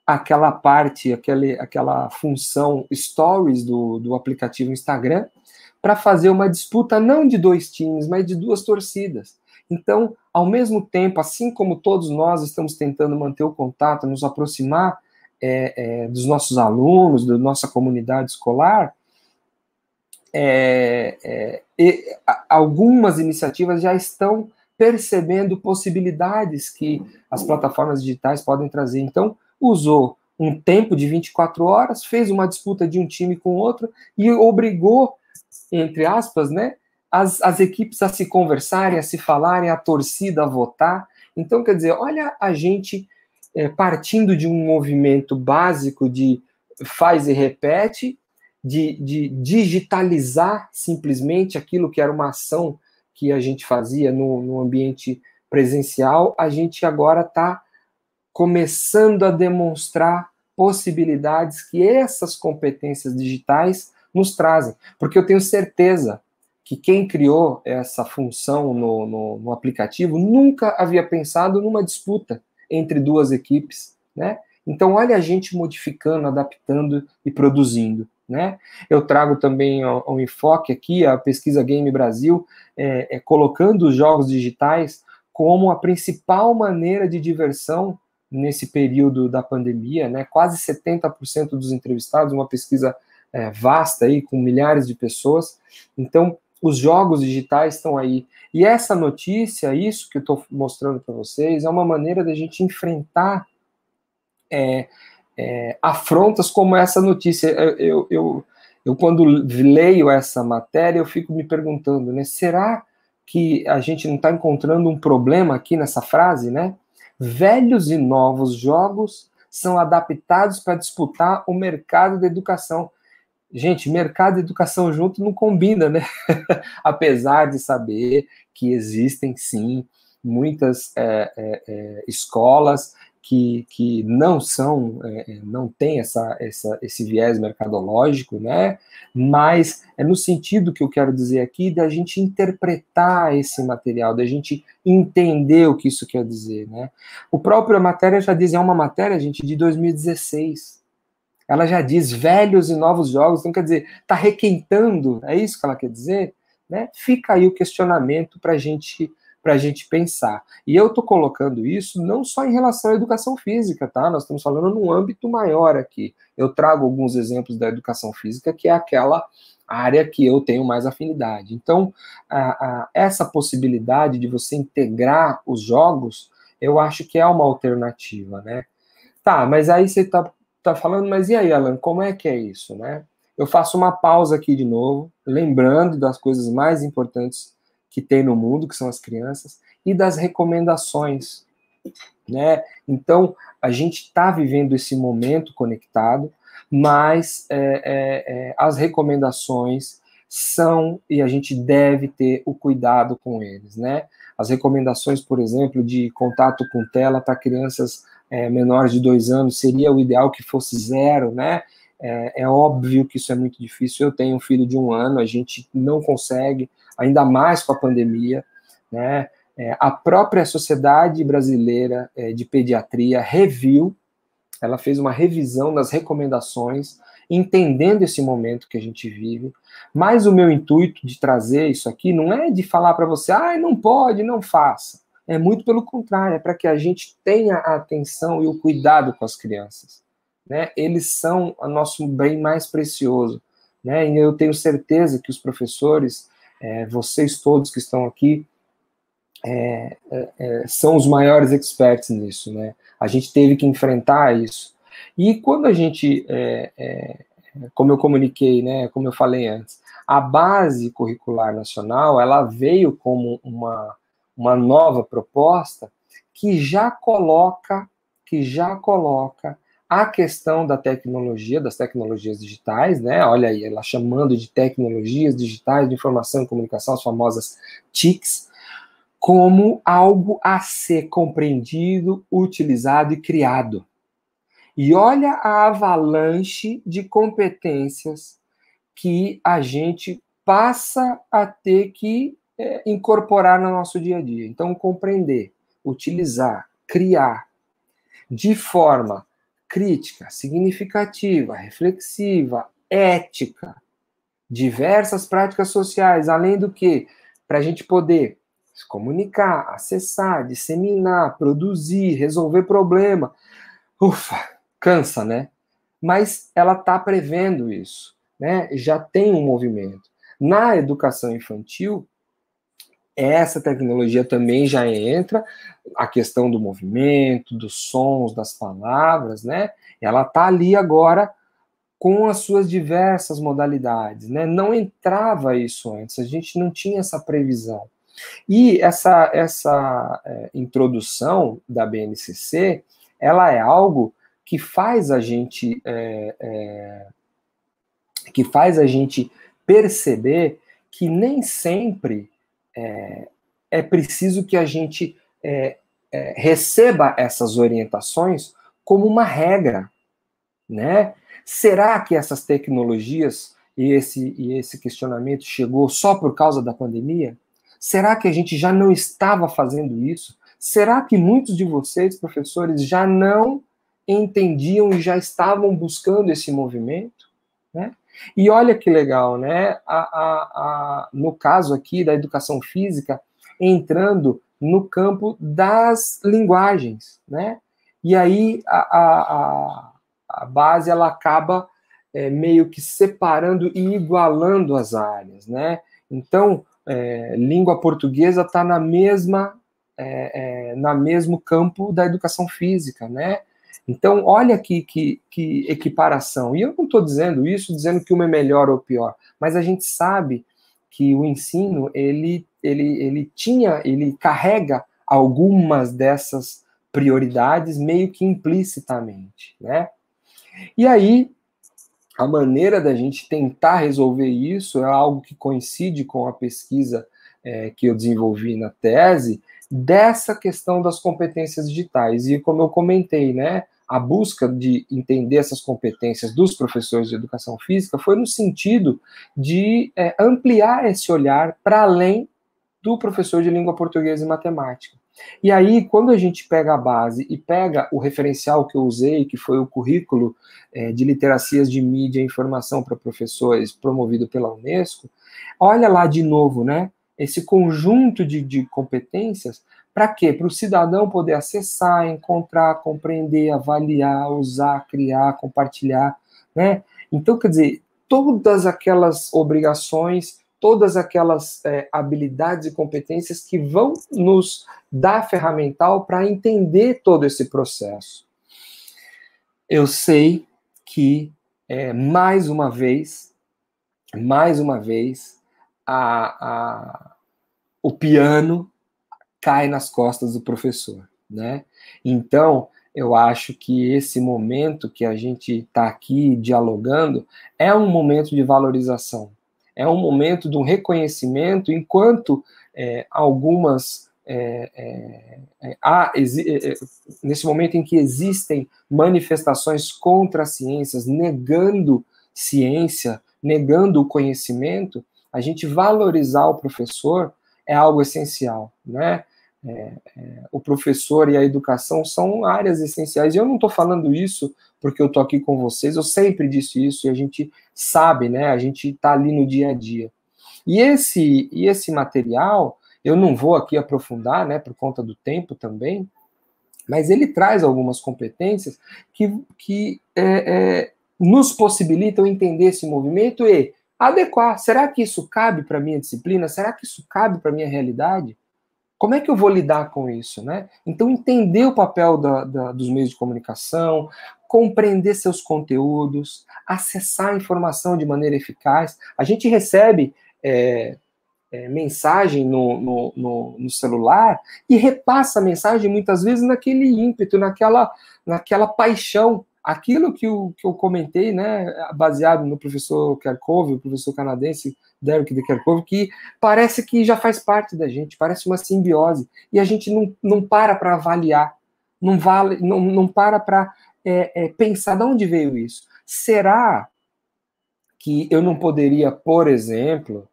aquela parte, aquela função stories do aplicativo Instagram para fazer uma disputa não de 2 times, mas de 2 torcidas. Então, ao mesmo tempo, assim como todos nós estamos tentando manter o contato, nos aproximar dos nossos alunos, da nossa comunidade escolar, algumas iniciativas já estão percebendo possibilidades que as plataformas digitais podem trazer. Então, usou um tempo de 24 horas, fez uma disputa de um time com outro e obrigou, entre aspas, né, as equipes a se conversarem, a se falarem, a torcida a votar. Então, quer dizer, olha a gente partindo de um movimento básico de faz e repete, de digitalizar simplesmente aquilo que era uma ação que a gente fazia no ambiente presencial, a gente agora está começando a demonstrar possibilidades que essas competências digitais nos trazem. Porque eu tenho certeza que quem criou essa função no aplicativo nunca havia pensado numa disputa entre 2 equipes, né? Então, olha a gente modificando, adaptando e produzindo, né? Eu trago também um enfoque aqui, a Pesquisa Game Brasil, colocando os jogos digitais como a principal maneira de diversão nesse período da pandemia, né? Quase 70% dos entrevistados, uma pesquisa vasta aí, com milhares de pessoas. Então, os jogos digitais estão aí. E essa notícia, isso que eu estou mostrando para vocês, é uma maneira da gente enfrentar afrontas como essa notícia. Eu quando leio essa matéria, eu fico me perguntando, né? Será que a gente não está encontrando um problema aqui nessa frase, né? Velhos e novos jogos são adaptados para disputar o mercado da educação. Gente, mercado e educação junto não combina, né? Apesar de saber que existem, sim, muitas escolas que não não têm esse viés mercadológico, né? Mas é no sentido que eu quero dizer aqui da gente interpretar esse material, da gente entender o que isso quer dizer, né? O próprio matéria já diz, é uma matéria, gente, de 2016. Ela já diz velhos e novos jogos, então quer dizer, está requentando, é isso que ela quer dizer? Né? Fica aí o questionamento para a gente pensar. E eu estou colocando isso não só em relação à educação física, tá? Nós estamos falando num âmbito maior aqui. Eu trago alguns exemplos da educação física, que é aquela área que eu tenho mais afinidade. Então, essa possibilidade de você integrar os jogos, eu acho que é uma alternativa, né? Tá, mas aí você tá falando, mas e aí, Alan, como é que é isso, né? Eu faço uma pausa aqui de novo, lembrando das coisas mais importantes que tem no mundo, que são as crianças, e das recomendações, né? Então, a gente está vivendo esse momento conectado, mas as recomendações são, e a gente deve ter o cuidado com eles, né? As recomendações, por exemplo, de contato com tela para crianças menores de 2 anos, seria o ideal que fosse 0, né? É óbvio que isso é muito difícil. Eu tenho um filho de 1 ano, a gente não consegue, ainda mais com a pandemia, né? A própria Sociedade Brasileira de Pediatria reviu, ela fez uma revisão das recomendações, entendendo esse momento que a gente vive, mas o meu intuito de trazer isso aqui não é de falar para você, não pode, não faça. É muito pelo contrário, é para que a gente tenha a atenção e o cuidado com as crianças, né? Eles são o nosso bem mais precioso, né? E eu tenho certeza que os professores, vocês todos que estão aqui, são os maiores experts nisso, né? A gente teve que enfrentar isso. E quando a gente, como eu comuniquei, né, como eu falei antes, a Base Curricular Nacional, ela veio como uma nova proposta que já coloca a questão da tecnologia, das tecnologias digitais, né? Olha aí, ela chamando de tecnologias digitais de informação e comunicação, as famosas TICs, como algo a ser compreendido, utilizado e criado. E olha a avalanche de competências que a gente passa a ter que incorporar no nosso dia a dia. Então, compreender, utilizar, criar de forma crítica, significativa, reflexiva, ética, diversas práticas sociais, além do que, para a gente poder se comunicar, acessar, disseminar, produzir, resolver problema. Ufa, cansa, né? Mas ela está prevendo isso, né? Já tem um movimento. Na educação infantil, essa tecnologia também já entra, a questão do movimento, dos sons, das palavras, né? Ela está ali agora com as suas diversas modalidades, né? Não entrava isso antes, a gente não tinha essa previsão. E essa introdução da BNCC, ela é algo que faz a gente perceber que nem sempre é preciso que a gente receba essas orientações como uma regra, né? Será que essas tecnologias e esse questionamento chegou só por causa da pandemia? Será que a gente já não estava fazendo isso? Será que muitos de vocês, professores, já não entendiam e já estavam buscando esse movimento? Né? E olha que legal, né? No caso aqui da educação física, entrando no campo das linguagens, né? E aí a base ela acaba meio que separando e igualando as áreas, né? Então, língua portuguesa está no mesmo campo da educação física, né? Então, olha que equiparação. E eu não estou dizendo isso, dizendo que uma é melhor ou pior, mas a gente sabe que o ensino, ele carrega algumas dessas prioridades meio que implicitamente, né? E aí, a maneira da gente tentar resolver isso é algo que coincide com a pesquisa que eu desenvolvi na tese, dessa questão das competências digitais. E como eu comentei, né, a busca de entender essas competências dos professores de educação física foi no sentido de ampliar esse olhar para além do professor de língua portuguesa e matemática. E aí, quando a gente pega a base e pega o referencial que eu usei, que foi o currículo de literacias de mídia e informação para professores, promovido pela Unesco, olha lá de novo, né? Esse conjunto de competências, para quê? Para o cidadão poder acessar, encontrar, compreender, avaliar, usar, criar, compartilhar, né? Então, quer dizer, todas aquelas obrigações, todas aquelas habilidades e competências que vão nos dar ferramental para entender todo esse processo. Eu sei que, mais uma vez, o piano cai nas costas do professor, né? Então, eu acho que esse momento que a gente está aqui dialogando é um momento de valorização, é um momento de um reconhecimento, enquanto nesse momento em que existem manifestações contra as ciências, negando ciência, negando o conhecimento, a gente valorizar o professor é algo essencial, né? O professor e a educação são áreas essenciais. E eu não estou falando isso porque eu estou aqui com vocês, eu sempre disse isso e a gente sabe, né? A gente está ali no dia a dia. E esse material, eu não vou aqui aprofundar, né? Por conta do tempo também, mas ele traz algumas competências que nos possibilitam entender esse movimento e adequar. Será que isso cabe para a minha disciplina? Será que isso cabe para a minha realidade? Como é que eu vou lidar com isso, né? Então, entender o papel dos meios de comunicação, compreender seus conteúdos, acessar a informação de maneira eficaz. A gente recebe mensagem no celular e repassa a mensagem muitas vezes naquele ímpeto, naquela paixão. Aquilo que eu comentei, né, baseado no professor Kerkhove, o professor canadense Derek de Kerkhove, que parece que já faz parte da gente, parece uma simbiose, e a gente não para avaliar, não para pensar de onde veio isso. Será que eu não poderia, por exemplo,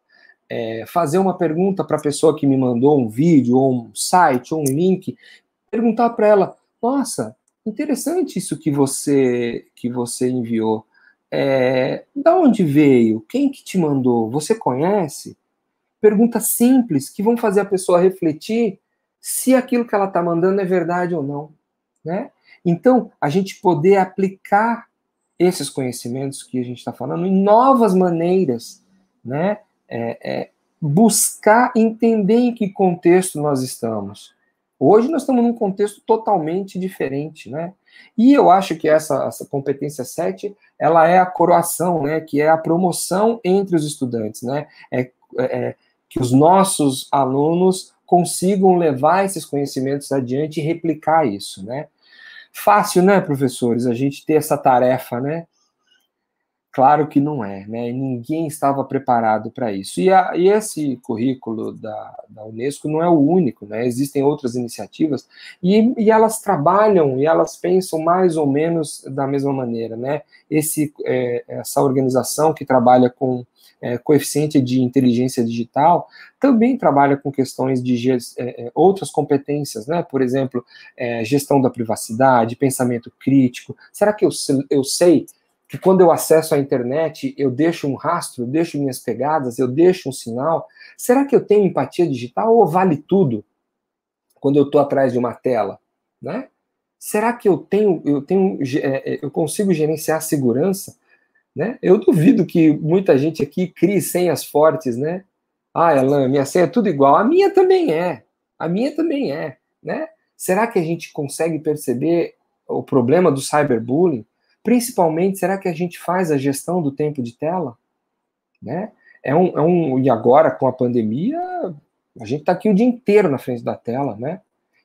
fazer uma pergunta para a pessoa que me mandou um vídeo, ou um site, ou um link, perguntar para ela, nossa, interessante isso que você enviou. Da onde veio? Quem que te mandou? Você conhece? Perguntas simples que vão fazer a pessoa refletir se aquilo que ela está mandando é verdade ou não, né? Então, a gente poder aplicar esses conhecimentos que a gente está falando em novas maneiras, né? Buscar entender em que contexto nós estamos. Hoje nós estamos num contexto totalmente diferente, né? E eu acho que essa competência 7, ela é a coroação, né? Que é a promoção entre os estudantes, né? Que os nossos alunos consigam levar esses conhecimentos adiante e replicar isso, né? Fácil, né, professores, a gente ter essa tarefa, né? Claro que não é, né? Ninguém estava preparado para isso. E esse currículo da Unesco não é o único, né? Existem outras iniciativas e elas trabalham e elas pensam mais ou menos da mesma maneira, né? Essa organização que trabalha com coeficiente de inteligência digital também trabalha com questões de outras competências, né? Por exemplo, gestão da privacidade, pensamento crítico. Será que eu sei que quando eu acesso a internet, eu deixo um rastro, eu deixo minhas pegadas, eu deixo um sinal? Será que eu tenho empatia digital ou vale tudo quando eu estou atrás de uma tela, né? Será que eu consigo gerenciar a segurança, né? Eu duvido que muita gente aqui crie senhas fortes, né? Ah, Elan, minha senha é tudo igual. A minha também é, né? Será que a gente consegue perceber o problema do cyberbullying? Principalmente, será que a gente faz a gestão do tempo de tela? Né? E agora, com a pandemia, a gente está aqui o dia inteiro na frente da tela, né?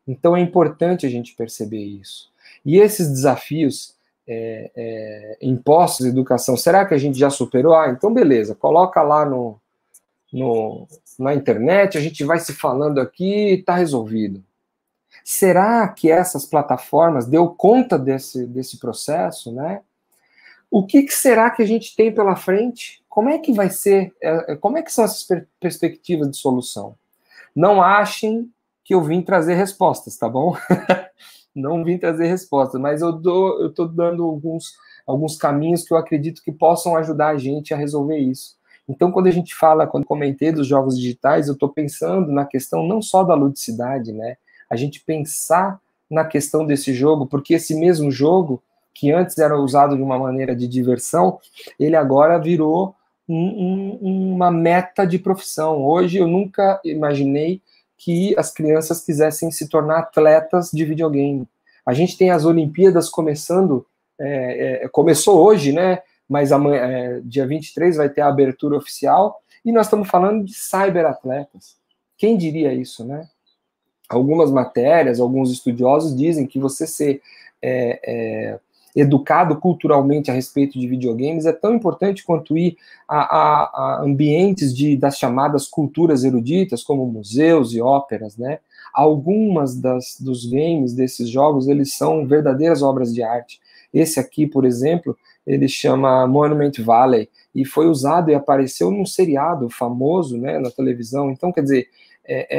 Então é importante a gente perceber isso. E esses desafios impostos à educação, será que a gente já superou? Ah, então beleza, coloca lá na internet, a gente vai se falando aqui e está resolvido. Será que essas plataformas deu conta desse processo, né? O que será que a gente tem pela frente? Como é que vai ser? Como é que são essas perspectivas de solução? Não achem que eu vim trazer respostas, tá bom? Não vim trazer respostas, mas eu estou dando alguns caminhos que eu acredito que possam ajudar a gente a resolver isso. Então, quando eu comentei dos jogos digitais, eu estou pensando na questão não só da ludicidade, né? A gente pensar na questão desse jogo, porque esse mesmo jogo, que antes era usado de uma maneira de diversão, ele agora virou uma meta de profissão. Hoje eu nunca imaginei que as crianças quisessem se tornar atletas de videogame. A gente tem as Olimpíadas começando, começou hoje, né? Mas amanhã, dia 23 vai ter a abertura oficial, e nós estamos falando de cyberatletas. Quem diria isso, né? Algumas matérias, alguns estudiosos dizem que você ser educado culturalmente a respeito de videogames é tão importante quanto ir a ambientes das chamadas culturas eruditas, como museus e óperas, né? Algumas dos games, desses jogos, eles são verdadeiras obras de arte. Esse aqui, por exemplo, ele chama Monument Valley, e foi usado e apareceu num seriado famoso, né, na televisão. Então, quer dizer,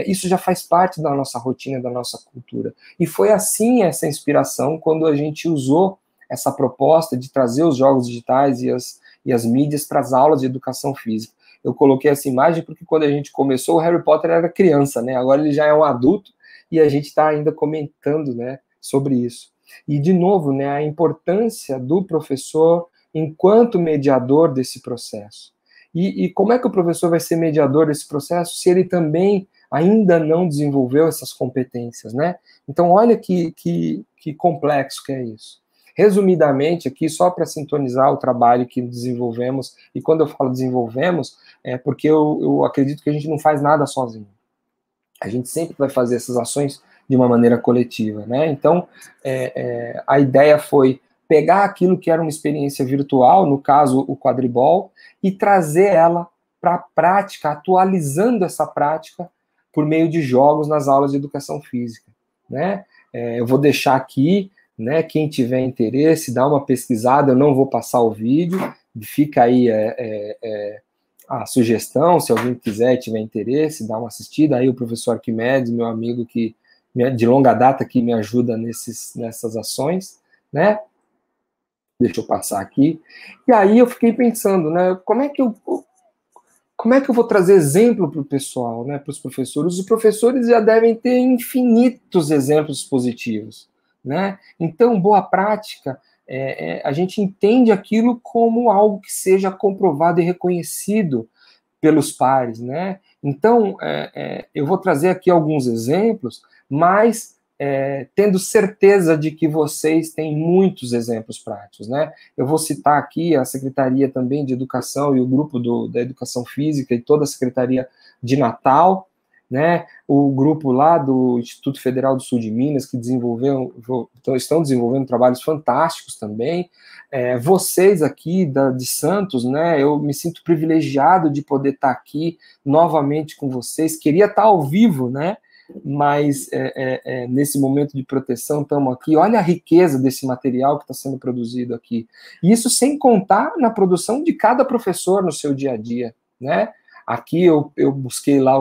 isso já faz parte da nossa rotina, da nossa cultura. E foi assim essa inspiração quando a gente usou essa proposta de trazer os jogos digitais e as mídias para as aulas de educação física. Eu coloquei essa imagem porque quando a gente começou, o Harry Potter era criança, né? Agora ele já é um adulto e a gente está ainda comentando, né, sobre isso. E, de novo, né, a importância do professor enquanto mediador desse processo. E como é que o professor vai ser mediador desse processo se ele também ainda não desenvolveu essas competências, né? Então, olha que complexo que é isso. resumidamente aqui, só para sintonizar o trabalho que desenvolvemos, e quando eu falo desenvolvemos, é porque eu acredito que a gente não faz nada sozinho. A gente sempre vai fazer essas ações de uma maneira coletiva, né? Então, a ideia foi pegar aquilo que era uma experiência virtual, no caso o quadribol, e trazer ela para a prática, atualizando essa prática por meio de jogos nas aulas de educação física, né? Eu vou deixar aqui, né, quem tiver interesse, dá uma pesquisada, eu não vou passar o vídeo, fica aí a sugestão, se alguém quiser e tiver interesse, dá uma assistida, aí o professor Arquimedes, meu amigo que de longa data que me ajuda nessas ações, né? Deixa eu passar aqui. E aí eu fiquei pensando, né, como é que eu vou trazer exemplo para o pessoal, né, para os professores? Os professores já devem ter infinitos exemplos positivos, né? Então, boa prática, a gente entende aquilo como algo que seja comprovado e reconhecido pelos pares, né? Então, eu vou trazer aqui alguns exemplos, mas tendo certeza de que vocês têm muitos exemplos práticos, né? Eu vou citar aqui a Secretaria também de Educação e o grupo da Educação Física e toda a Secretaria de Natal, né? O grupo lá do Instituto Federal do Sul de Minas, que estão desenvolvendo trabalhos fantásticos também. Vocês aqui de Santos, né? Eu me sinto privilegiado de poder estar aqui novamente com vocês. Queria estar ao vivo, né? Mas nesse momento de proteção estamos aqui. Olha a riqueza desse material que está sendo produzido aqui. E isso sem contar na produção de cada professor no seu dia a dia, né? Aqui eu busquei lá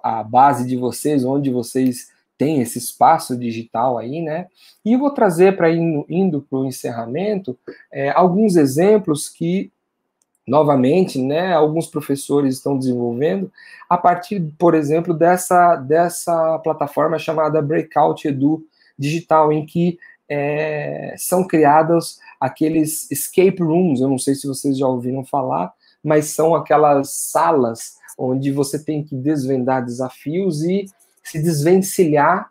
a base de vocês, onde vocês têm esse espaço digital aí, né? E vou trazer para indo para o encerramento alguns exemplos que, novamente, né, alguns professores estão desenvolvendo a partir, por exemplo, dessa plataforma chamada Breakout Edu Digital, em que são criados aqueles escape rooms, eu não sei se vocês já ouviram falar, mas são aquelas salas onde você tem que desvendar desafios e se desvencilhar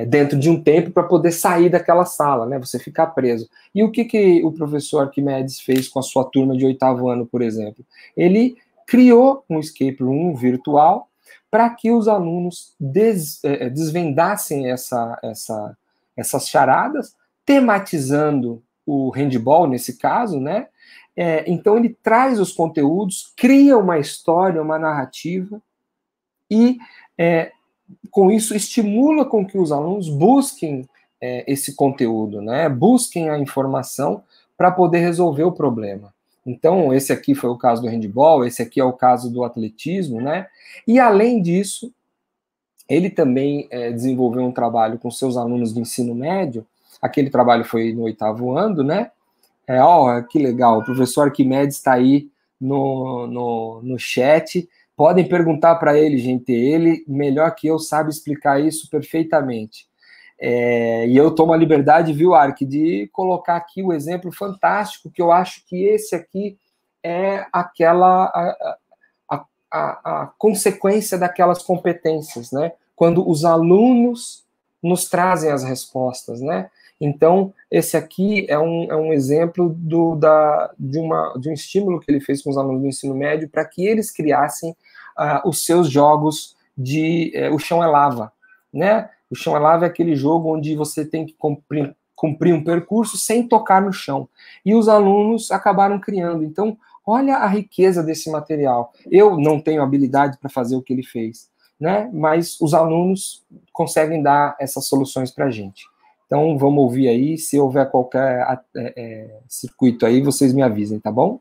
dentro de um tempo para poder sair daquela sala, né? Você ficar preso. E o que o professor Arquimedes fez com a sua turma de 8º ano, por exemplo? Ele criou um escape room virtual para que os alunos desvendassem essas charadas, tematizando o handball, nesse caso, né? Então ele traz os conteúdos, cria uma história, uma narrativa, e com isso estimula com que os alunos busquem esse conteúdo, né? Busquem a informação para poder resolver o problema. Então, esse aqui foi o caso do handball, esse aqui é o caso do atletismo, né? E além disso, ele também desenvolveu um trabalho com seus alunos do ensino médio. Aquele trabalho foi no 8º ano, né? Que legal, o professor Arquimedes está aí no chat. Podem perguntar para ele, gente. Ele, melhor que eu, sabe explicar isso perfeitamente. E eu tomo a liberdade, viu, Ark, de colocar aqui o exemplo fantástico, que eu acho que esse aqui é a consequência daquelas competências, né? Quando os alunos nos trazem as respostas, né? Então, esse aqui é um exemplo de um estímulo que ele fez com os alunos do ensino médio para que eles criassem os seus jogos o chão é lava, né? O chão é lava é aquele jogo onde você tem que cumprir um percurso sem tocar no chão. E os alunos acabaram criando. Então, olha a riqueza desse material. Eu não tenho habilidade para fazer o que ele fez, né? Mas os alunos conseguem dar essas soluções para a gente. Então, vamos ouvir aí. Se houver qualquer circuito aí, vocês me avisem, tá bom?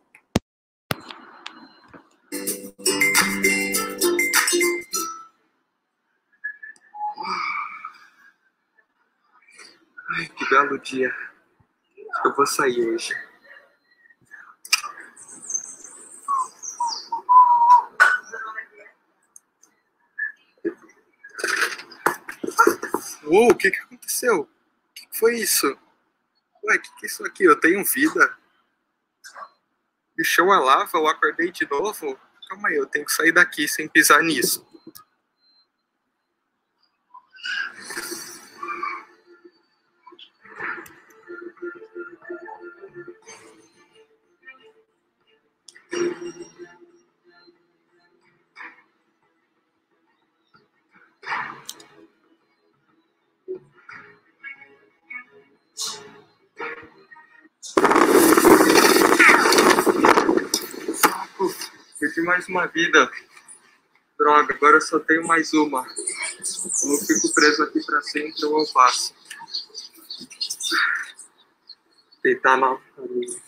Ai, que belo dia. Eu vou sair hoje. Uou, o que aconteceu? O que foi isso? Ué, o que é isso aqui? Eu tenho vida? E o chão é lava? Eu acordei de novo? Calma aí, eu tenho que sair daqui sem pisar nisso. mais uma vida. Droga, agora eu só tenho mais uma. Eu não fico preso aqui pra sempre, ou eu passo. Deitar na caminha.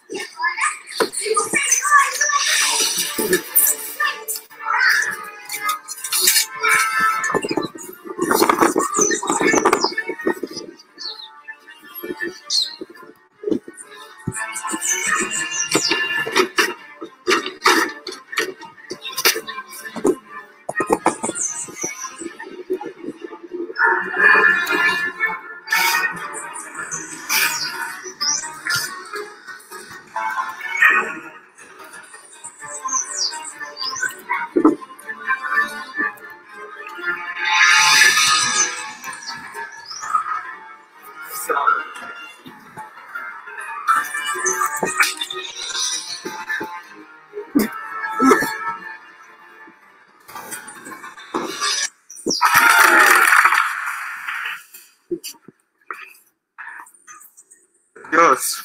Deus.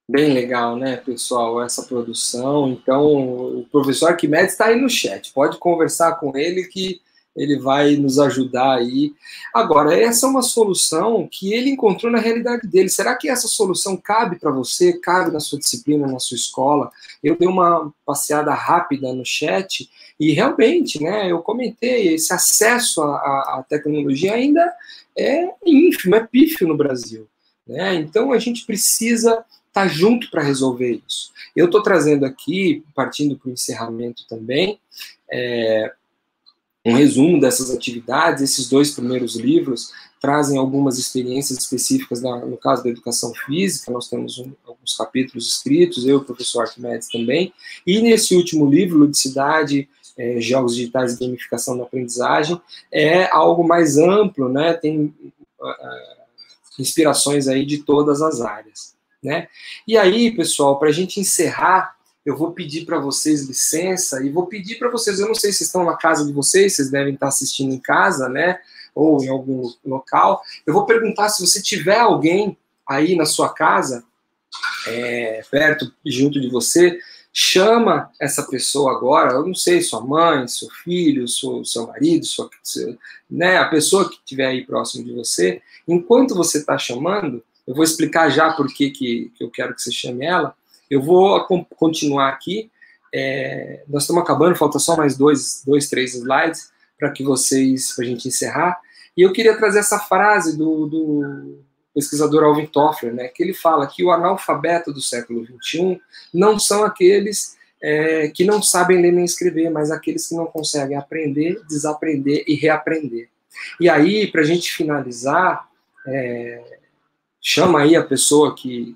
Bem legal, né, pessoal, essa produção. Então, o professor Arquimedes está aí no chat. Pode conversar com ele que ele vai nos ajudar aí. Agora, essa é uma solução que ele encontrou na realidade dele. Será que essa solução cabe para você? Cabe na sua disciplina, na sua escola? Eu dei uma passeada rápida no chat e realmente, né, eu comentei, esse acesso à tecnologia ainda é ínfimo, é pífio no Brasil, né? Então, a gente precisa estar junto para resolver isso. Eu estou trazendo aqui, partindo para o encerramento também, um resumo dessas atividades. Esses 2 primeiros livros trazem algumas experiências específicas, no caso da educação física, nós temos alguns capítulos escritos, eu e o professor Arquimedes também, e nesse último livro, Ludicidade, Jogos Digitais e Gamificação da Aprendizagem, é algo mais amplo, né? Tem inspirações aí de todas as áreas, né? E aí, pessoal, para a gente encerrar, eu vou pedir para vocês licença e vou pedir para vocês, eu não sei se estão na casa de vocês, vocês devem estar assistindo em casa, né, ou em algum local, eu vou perguntar se você tiver alguém aí na sua casa, perto, junto de você, chama essa pessoa agora, eu não sei, sua mãe, seu filho, seu marido, né, a pessoa que estiver aí próximo de você, enquanto você está chamando, eu vou explicar já por que eu quero que você chame ela. Eu vou continuar aqui. Nós estamos acabando, falta só mais 2, 3 slides para a gente encerrar. E eu queria trazer essa frase do pesquisador Alvin Toffler, né, que ele fala que o analfabeto do século XXI não são aqueles que não sabem ler nem escrever, mas aqueles que não conseguem aprender, desaprender e reaprender. E aí, para a gente finalizar, chama aí a pessoa que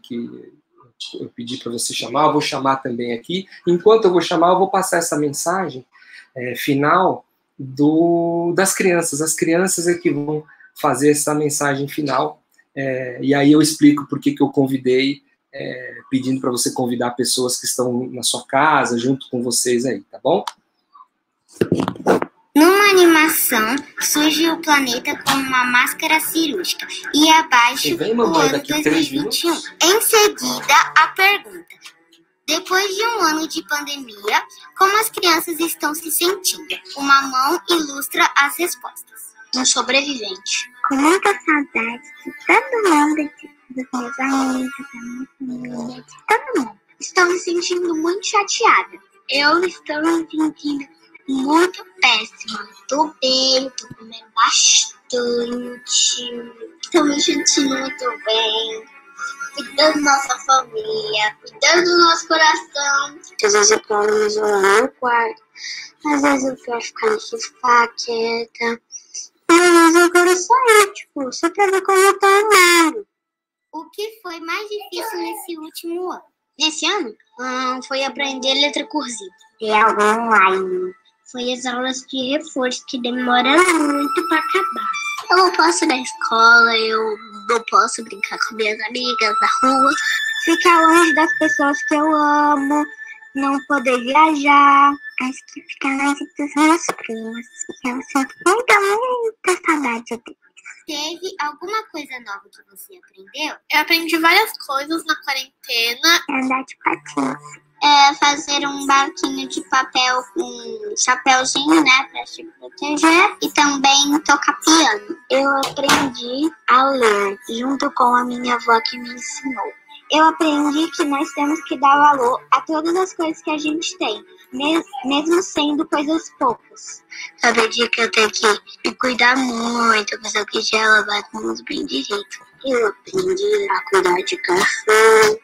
eu pedi para você chamar, eu vou chamar também aqui. Enquanto eu vou chamar, eu vou passar essa mensagem final das crianças. As crianças é que vão fazer essa mensagem final, e aí eu explico por que eu convidei, pedindo para você convidar pessoas que estão na sua casa, junto com vocês aí, tá bom? Numa animação, surge o planeta com uma máscara cirúrgica e abaixo o ano 2021. Em seguida, a pergunta: depois de um ano de pandemia, como as crianças estão se sentindo? Uma mão ilustra as respostas. Um sobrevivente. Com muita saudade de todo mundo, dos meus amigos, da minha família, de todo mundo. Estou me sentindo muito chateada. Eu estou me sentindo muito péssima. Tô bem, tô comendo bastante. Tô me sentindo muito bem. Cuidando da nossa família, cuidando do nosso coração. Às vezes eu quero me isolar no quarto. Às vezes eu quero ficar no sofá quieta. E às vezes eu quero sair, só pra ver como eu tô andando. O que foi mais difícil nesse último ano? Nesse ano? Foi aprender letra cursiva. E algo online. Foi as aulas de reforço que demoram muito para acabar. Eu não posso ir na escola, eu não posso brincar com minhas amigas na rua. Ficar longe das pessoas que eu amo. não poder viajar. Acho que ficar na casa dos meus primos. Eu sinto muita saudade deles. Teve alguma coisa nova que você aprendeu? Eu aprendi várias coisas na quarentena. Andar de patins. Fazer um barquinho de papel com chapéuzinho, né, pra se proteger. E também tocar piano. Eu aprendi a ler junto com a minha avó que me ensinou. Eu aprendi que nós temos que dar valor a todas as coisas que a gente tem, mesmo sendo coisas poucas. Eu aprendi que eu tenho que me cuidar muito, fazer o que já lavar as mãos bem direito. Eu aprendi a cuidar de café,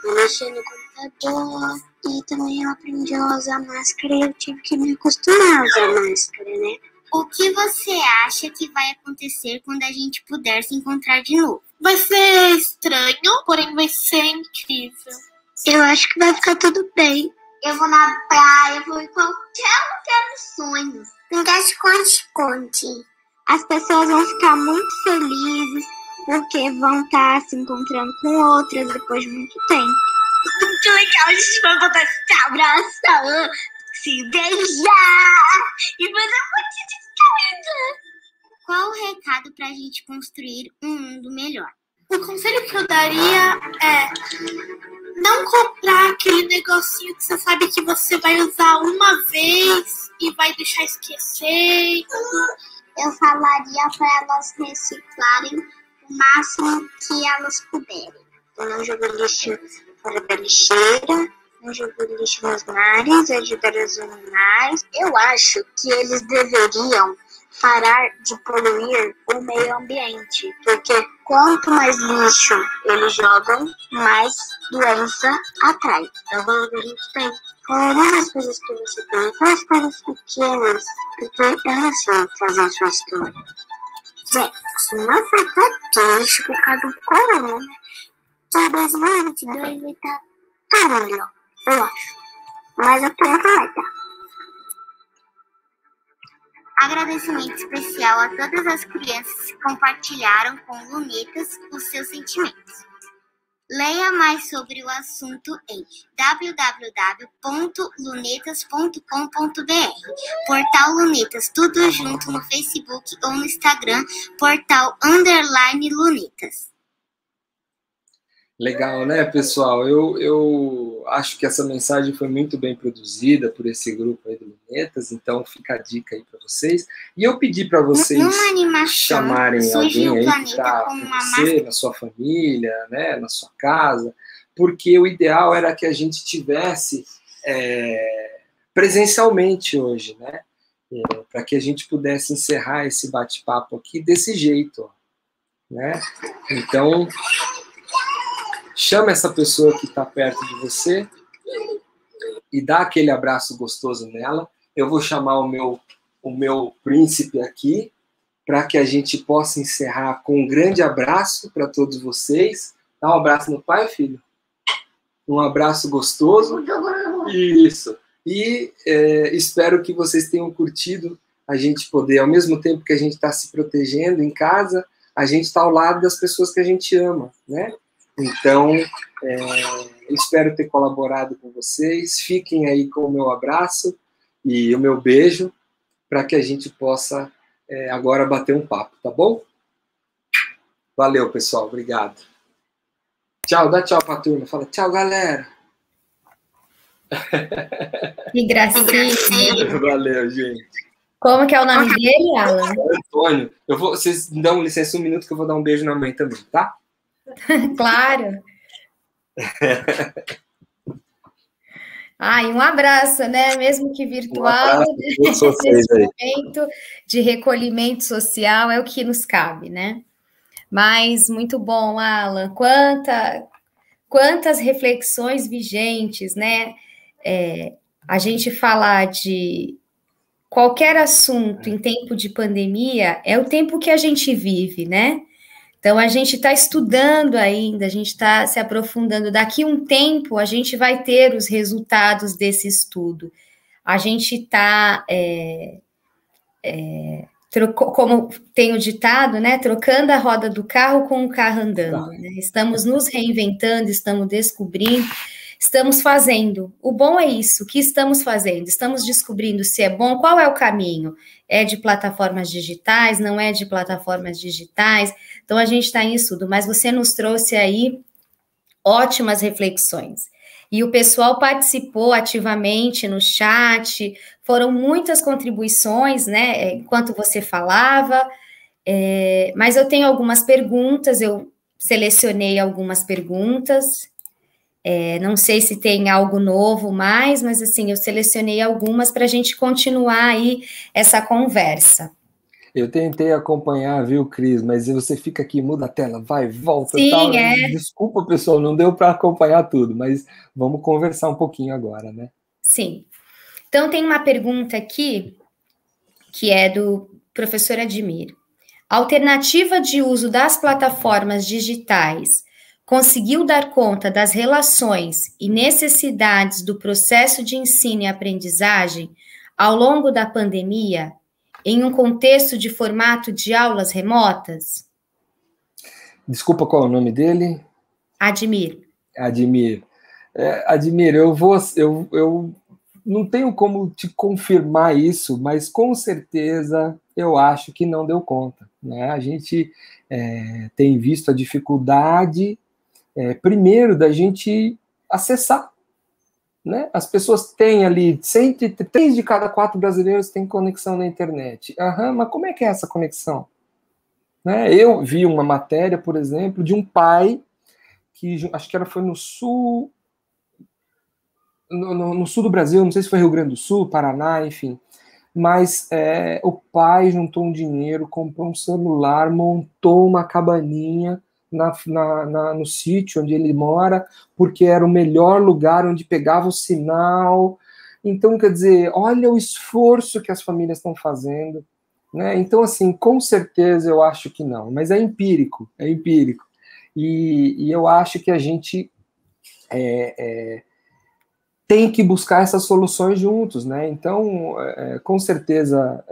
mexer no computador. E também eu aprendi a usar máscara e eu tive que me acostumar a usar máscara, né? O que você acha que vai acontecer quando a gente puder se encontrar de novo? Vai ser estranho, porém vai ser incrível. Eu acho que vai ficar tudo bem. Eu vou na praia, vou em qualquer lugar dos sonhos. Jogar esconde-esconde. As pessoas vão ficar muito felizes porque vão estar se encontrando com outras depois de muito tempo. Muito legal, a gente vai botar se abraçar, se beijar e fazer um monte de coisa. Qual o recado pra gente construir um mundo melhor? O conselho que eu daria é não comprar aquele negocinho que você sabe que você vai usar uma vez e vai deixar esquecer. Eu falaria para elas reciclarem o máximo que elas puderem. Eu não jogo lixo fora da lixeira, não jogo lixo nos mares, ajudar os animais. Eu acho que eles deveriam parar de poluir o meio ambiente, porque quanto mais lixo eles jogam, mais doença atrai. Então, a gente tem todas as coisas que você tem, aquelas coisas pequenas, porque elas vão fazer a sua história. Gente, não foi tão triste por causa do corona, né? Em 2022 vai estar caralho, eu acho. Mas eu tenho que vai estar. Agradecimento especial a todas as crianças que compartilharam com Lunetas os seus sentimentos. Leia mais sobre o assunto em www.lunetas.com.br. Portal Lunetas, tudo junto no Facebook ou no Instagram, portal_Lunetas. Legal, né, pessoal? Eu acho que essa mensagem foi muito bem produzida por esse grupo aí do Lunetas, então fica a dica aí para vocês. E eu pedi para vocês chamarem alguém aí que está com você, na sua família, né, na sua casa, porque o ideal era que a gente tivesse presencialmente hoje, né? Para que a gente pudesse encerrar esse bate-papo aqui desse jeito, ó, né? Então, chama essa pessoa que está perto de você e dá aquele abraço gostoso nela. Eu vou chamar o meu príncipe aqui para que a gente possa encerrar com um grande abraço para todos vocês. Dá um abraço no pai, filho. Um abraço gostoso. Isso. E espero que vocês tenham curtido a gente poder, ao mesmo tempo que a gente está se protegendo em casa, a gente está ao lado das pessoas que a gente ama, né? Então, espero ter colaborado com vocês. Fiquem aí com o meu abraço e o meu beijo para que a gente possa agora bater um papo, tá bom? Valeu, pessoal. Obrigado. Tchau, dá tchau pra turma. Fala tchau, galera. Que gracinha. Valeu, gente. Como que é o nome dele, Alan? Antônio. Vocês me dão licença um minuto que eu vou dar um beijo na mãe também, tá? Claro. E um abraço, né? Mesmo que virtual, nesse momento de recolhimento social é o que nos cabe, né? Mas muito bom, Alan. Quantas reflexões vigentes, né? A gente falar de qualquer assunto em tempo de pandemia é o tempo que a gente vive, né? Então, a gente está estudando ainda, a gente está se aprofundando. Daqui a um tempo, a gente vai ter os resultados desse estudo. A gente está, como tem o ditado, né, trocando a roda do carro com o carro andando. Né? Estamos nos reinventando, estamos descobrindo, estamos fazendo. O bom é isso, o que estamos fazendo? Estamos descobrindo se é bom, qual é o caminho? É de plataformas digitais, não é de plataformas digitais? Então, a gente está em estudo, mas você nos trouxe aí ótimas reflexões. E o pessoal participou ativamente no chat, foram muitas contribuições, né, enquanto você falava, mas eu tenho algumas perguntas, eu selecionei algumas perguntas, não sei se tem algo novo mais, mas assim, eu selecionei algumas para a gente continuar aí essa conversa. Eu tentei acompanhar, viu, Cris, mas você fica aqui, muda a tela, vai, volta, sim, tal. Desculpa, pessoal, não deu para acompanhar tudo, mas vamos conversar um pouquinho agora, né? Sim. Então, tem uma pergunta aqui, que é do professor Admir. A alternativa de uso das plataformas digitais conseguiu dar conta das relações e necessidades do processo de ensino e aprendizagem ao longo da pandemia, em um contexto de formato de aulas remotas? Desculpa, qual é o nome dele? Admir. Admir, eu não tenho como te confirmar isso, mas com certeza eu acho que não deu conta, né? A gente tem visto a dificuldade, primeiro, da gente acessar, né? As pessoas têm ali, 3 de cada 4 brasileiros têm conexão na internet. Mas como é que é essa conexão? Né? Eu vi uma matéria, por exemplo, de um pai que acho que foi no sul, no sul do Brasil, não sei se foi Rio Grande do Sul, Paraná, enfim. Mas o pai juntou um dinheiro, comprou um celular, montou uma cabaninha no sítio onde ele mora, porque era o melhor lugar onde pegava o sinal. Então, quer dizer, olha o esforço que as famílias estão fazendo, né? Então, assim, com certeza eu acho que não, mas é empírico. E eu acho que a gente tem que buscar essas soluções juntos, né? Então, com certeza,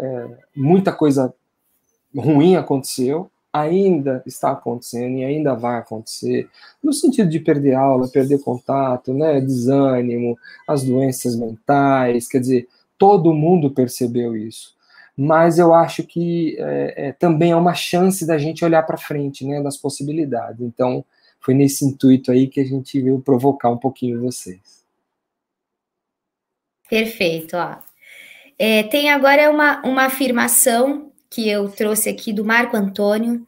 muita coisa ruim aconteceu, ainda está acontecendo e ainda vai acontecer, no sentido de perder aula, perder contato, né? Desânimo, as doenças mentais, quer dizer, todo mundo percebeu isso. Mas eu acho que também é uma chance da gente olhar para frente, né? Das possibilidades. Então, foi nesse intuito aí que a gente veio provocar um pouquinho vocês. Perfeito. Ó. Tem agora uma afirmação que eu trouxe aqui do Marco Antônio.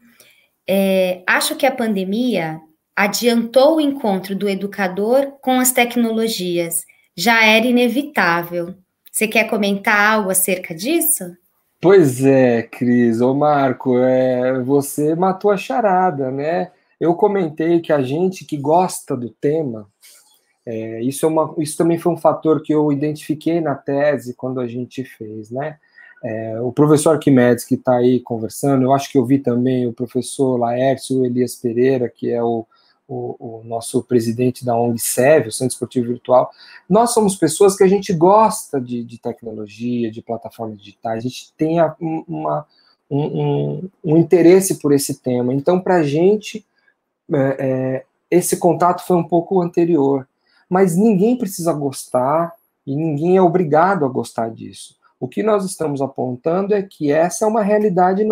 Acho que a pandemia adiantou o encontro do educador com as tecnologias. Já era inevitável. Você quer comentar algo acerca disso? Pois é, Cris. Ô, Marco, você matou a charada, né? Eu comentei que a gente que gosta do tema, isso também foi um fator que eu identifiquei na tese quando a gente fez, né? O professor Arquimedes, que está aí conversando, eu acho que eu vi também o professor Laércio Elias Pereira, que é o nosso presidente da ONG SEV, o Centro Esportivo Virtual. Nós somos pessoas que a gente gosta de tecnologia, de plataformas digitais, a gente tem um interesse por esse tema. Então, para a gente, esse contato foi um pouco anterior. Mas ninguém precisa gostar e ninguém é obrigado a gostar disso. O que nós estamos apontando é que essa é uma realidade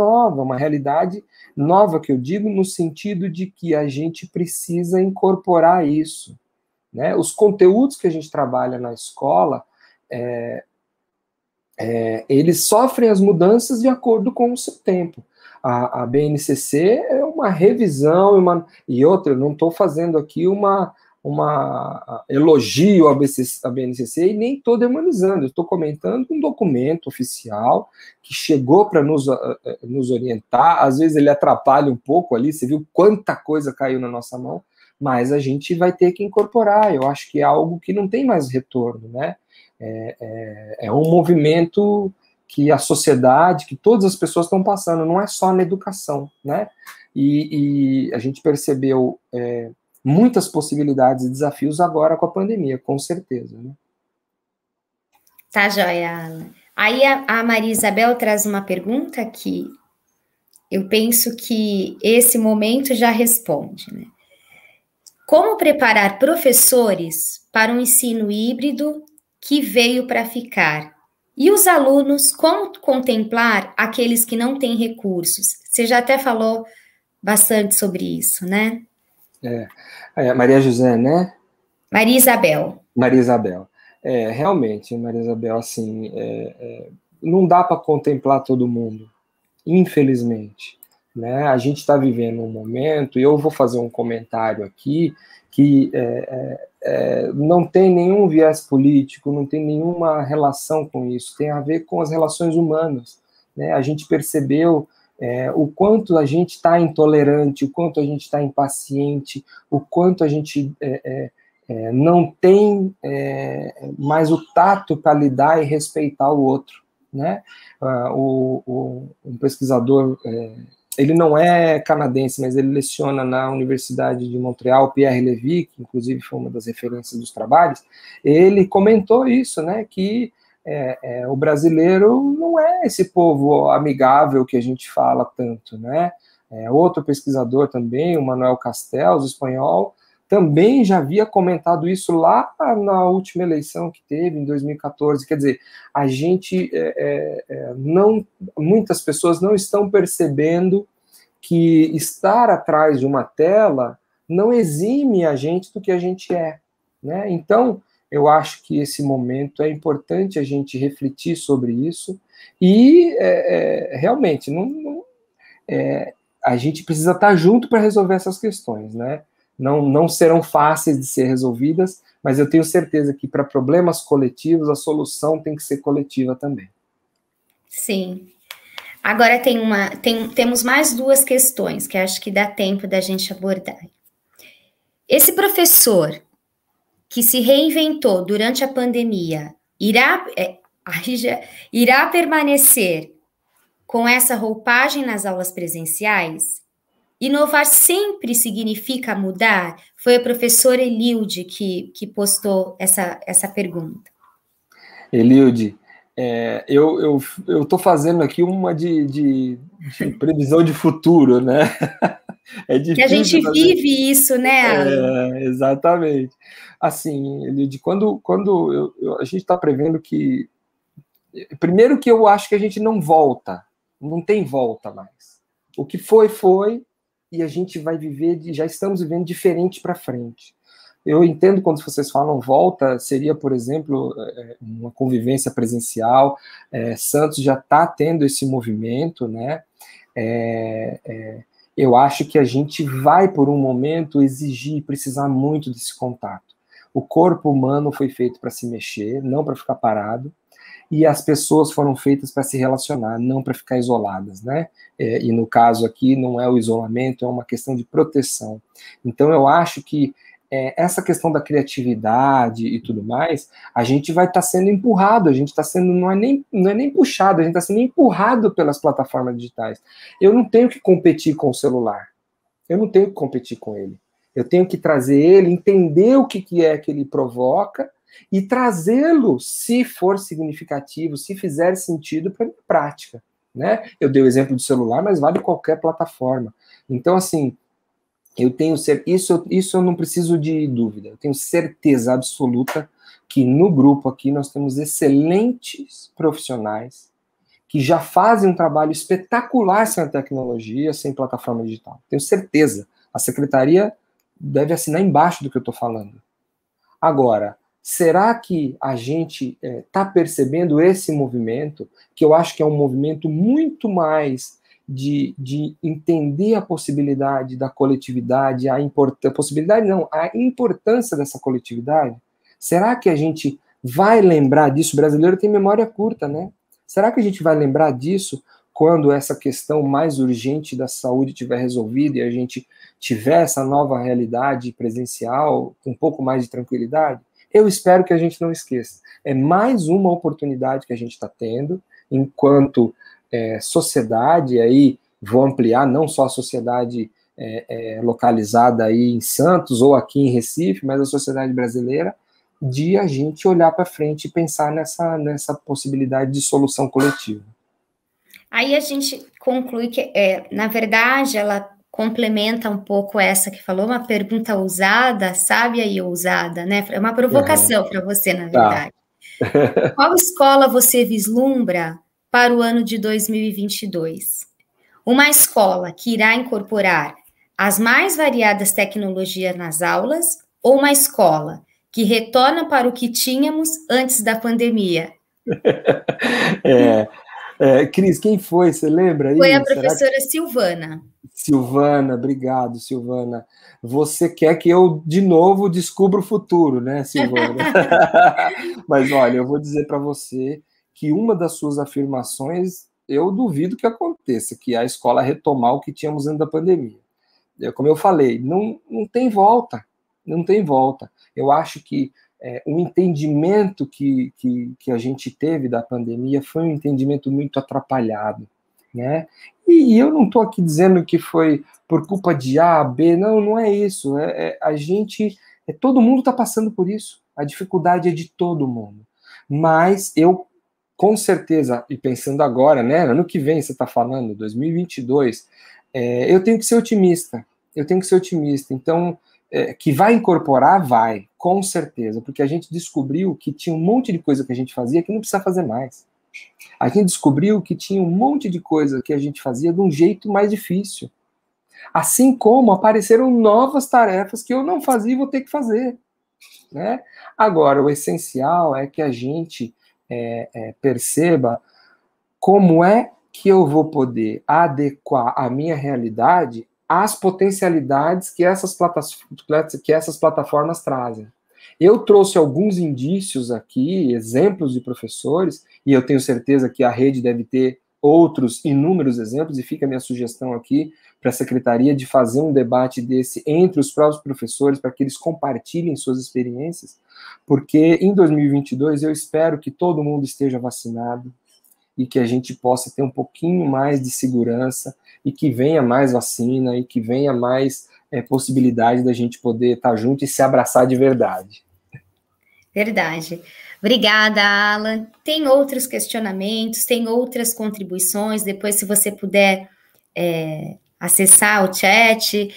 nova que eu digo no sentido de que a gente precisa incorporar isso, né? Os conteúdos que a gente trabalha na escola, eles sofrem as mudanças de acordo com o seu tempo. A BNCC é uma revisão, e outra, eu não estou fazendo aqui uma elogio à BNCC e nem estou demonizando, estou comentando um documento oficial que chegou para nos orientar, às vezes ele atrapalha um pouco ali, você viu quanta coisa caiu na nossa mão, mas a gente vai ter que incorporar, eu acho que é algo que não tem mais retorno, né? É um movimento que a sociedade, que todas as pessoas estão passando, não é só na educação, né? E a gente percebeu muitas possibilidades e desafios agora com a pandemia, com certeza, né? Tá, joia, Alan. Aí a Maria Isabel traz uma pergunta que eu penso que esse momento já responde, né? como preparar professores para um ensino híbrido que veio para ficar? E os alunos, como contemplar aqueles que não têm recursos? Você já até falou bastante sobre isso, né? Maria José, né? Maria Isabel. Maria Isabel. Realmente, Maria Isabel, assim, não dá para contemplar todo mundo, infelizmente. Né? A gente está vivendo um momento, e eu vou fazer um comentário aqui, que não tem nenhum viés político, não tem nenhuma relação com isso, tem a ver com as relações humanas. Né? A gente percebeu o quanto a gente está intolerante, o quanto a gente está impaciente, o quanto a gente não tem mais o tato para lidar e respeitar o outro. Né? Um pesquisador, ele não é canadense, mas ele leciona na Universidade de Montreal, Pierre Levy, que inclusive foi uma das referências dos trabalhos, ele comentou isso, né, que o brasileiro não é esse povo amigável que a gente fala tanto, né? Outro pesquisador também, o Manuel Castells, espanhol, também já havia comentado isso lá na última eleição que teve, em 2014. Quer dizer, a gente muitas pessoas não estão percebendo que estar atrás de uma tela não exime a gente do que a gente é. Né? Então, eu acho que esse momento é importante a gente refletir sobre isso e, realmente, a gente precisa estar junto para resolver essas questões, né? Não serão fáceis de ser resolvidas, mas eu tenho certeza que para problemas coletivos a solução tem que ser coletiva também. Sim. Agora temos mais duas questões que acho que dá tempo da gente abordar. Esse professor que se reinventou durante a pandemia irá permanecer com essa roupagem nas aulas presenciais? Inovar sempre significa mudar? Foi a professora Eliude que postou essa pergunta. Eliude, eu estou fazendo aqui uma de previsão de futuro, né? É difícil. Que a gente vive isso, né, Alan? Exatamente. Assim, Eliude, quando a gente está prevendo que... Primeiro que eu acho que a gente não volta, não tem volta mais. O que foi, e a gente vai viver, já estamos vivendo diferente para frente. Eu entendo quando vocês falam volta, seria, por exemplo, uma convivência presencial. Santos já está tendo esse movimento, né? Eu acho que a gente vai, por um momento, exigir, precisar muito desse contato. O corpo humano foi feito para se mexer, não para ficar parado. E as pessoas foram feitas para se relacionar, não para ficar isoladas, né? E no caso aqui não é o isolamento, é uma questão de proteção. Então eu acho que essa questão da criatividade e tudo mais, a gente vai estar sendo empurrado, a gente está sendo, não é nem puxado, a gente está sendo empurrado pelas plataformas digitais. Eu não tenho que competir com o celular, eu não tenho que competir com ele. Eu tenho que trazer ele, entender o que é que ele provoca, e trazê-lo, se for significativo, se fizer sentido para a minha prática. Né? Eu dei o exemplo do celular, mas vale qualquer plataforma. Então, assim, eu tenho isso eu não preciso de dúvida, eu tenho certeza absoluta que no grupo aqui nós temos excelentes profissionais que já fazem um trabalho espetacular sem a tecnologia, sem plataforma digital. Tenho certeza. A secretaria deve assinar embaixo do que eu estou falando. Agora, será que a gente está percebendo esse movimento, que eu acho que é um movimento muito mais de entender a possibilidade da coletividade, a importância dessa coletividade? Será que a gente vai lembrar disso? O brasileiro tem memória curta, né? Será que a gente vai lembrar disso quando essa questão mais urgente da saúde estiver resolvida e a gente tiver essa nova realidade presencial com um pouco mais de tranquilidade? Eu espero que a gente não esqueça. É mais uma oportunidade que a gente está tendo, enquanto sociedade, aí vou ampliar, não só a sociedade localizada aí em Santos ou aqui em Recife, mas a sociedade brasileira, de a gente olhar para frente e pensar nessa possibilidade de solução coletiva. Aí a gente conclui que, na verdade, ela complementa um pouco essa que falou, uma pergunta ousada, sábia e ousada, né? É uma provocação para você, na verdade. Qual escola você vislumbra para o ano de 2022? Uma escola que irá incorporar as mais variadas tecnologias nas aulas ou uma escola que retorna para o que tínhamos antes da pandemia? Cris, quem foi? Você lembra aí? Foi a professora Silvana. Silvana, obrigado, Silvana. Você quer que eu, de novo, descubra o futuro, né, Silvana? Mas, olha, eu vou dizer para você que uma das suas afirmações, eu duvido que aconteça, que é a escola retomar o que tínhamos antes da pandemia. Como eu falei, não tem volta, não tem volta. Eu acho que o entendimento que a gente teve da pandemia foi um entendimento muito atrapalhado, né? E eu não estou aqui dizendo que foi por culpa de A, B, não é isso. Todo mundo está passando por isso. A dificuldade é de todo mundo. Mas eu, com certeza, e pensando agora, né, ano que vem você está falando, 2022, eu tenho que ser otimista. Então, que vai incorporar, vai, com certeza, porque a gente descobriu que tinha um monte de coisa que a gente fazia que não precisa fazer mais. A gente descobriu que tinha um monte de coisa que a gente fazia de um jeito mais difícil. Assim como apareceram novas tarefas que eu não fazia e vou ter que fazer, né? Agora, o essencial é que a gente perceba como é que eu vou poder adequar a minha realidade às potencialidades que essas plataformas trazem. Eu trouxe alguns indícios aqui, exemplos de professores, e eu tenho certeza que a rede deve ter outros inúmeros exemplos, e fica a minha sugestão aqui para a secretaria de fazer um debate desse entre os próprios professores, para que eles compartilhem suas experiências, porque em 2022 eu espero que todo mundo esteja vacinado, e que a gente possa ter um pouquinho mais de segurança, e que venha mais vacina, e que venha mais possibilidade da gente poder estar junto e se abraçar de verdade. Verdade. Obrigada, Alan. Tem outros questionamentos, tem outras contribuições, depois se você puder acessar o chat,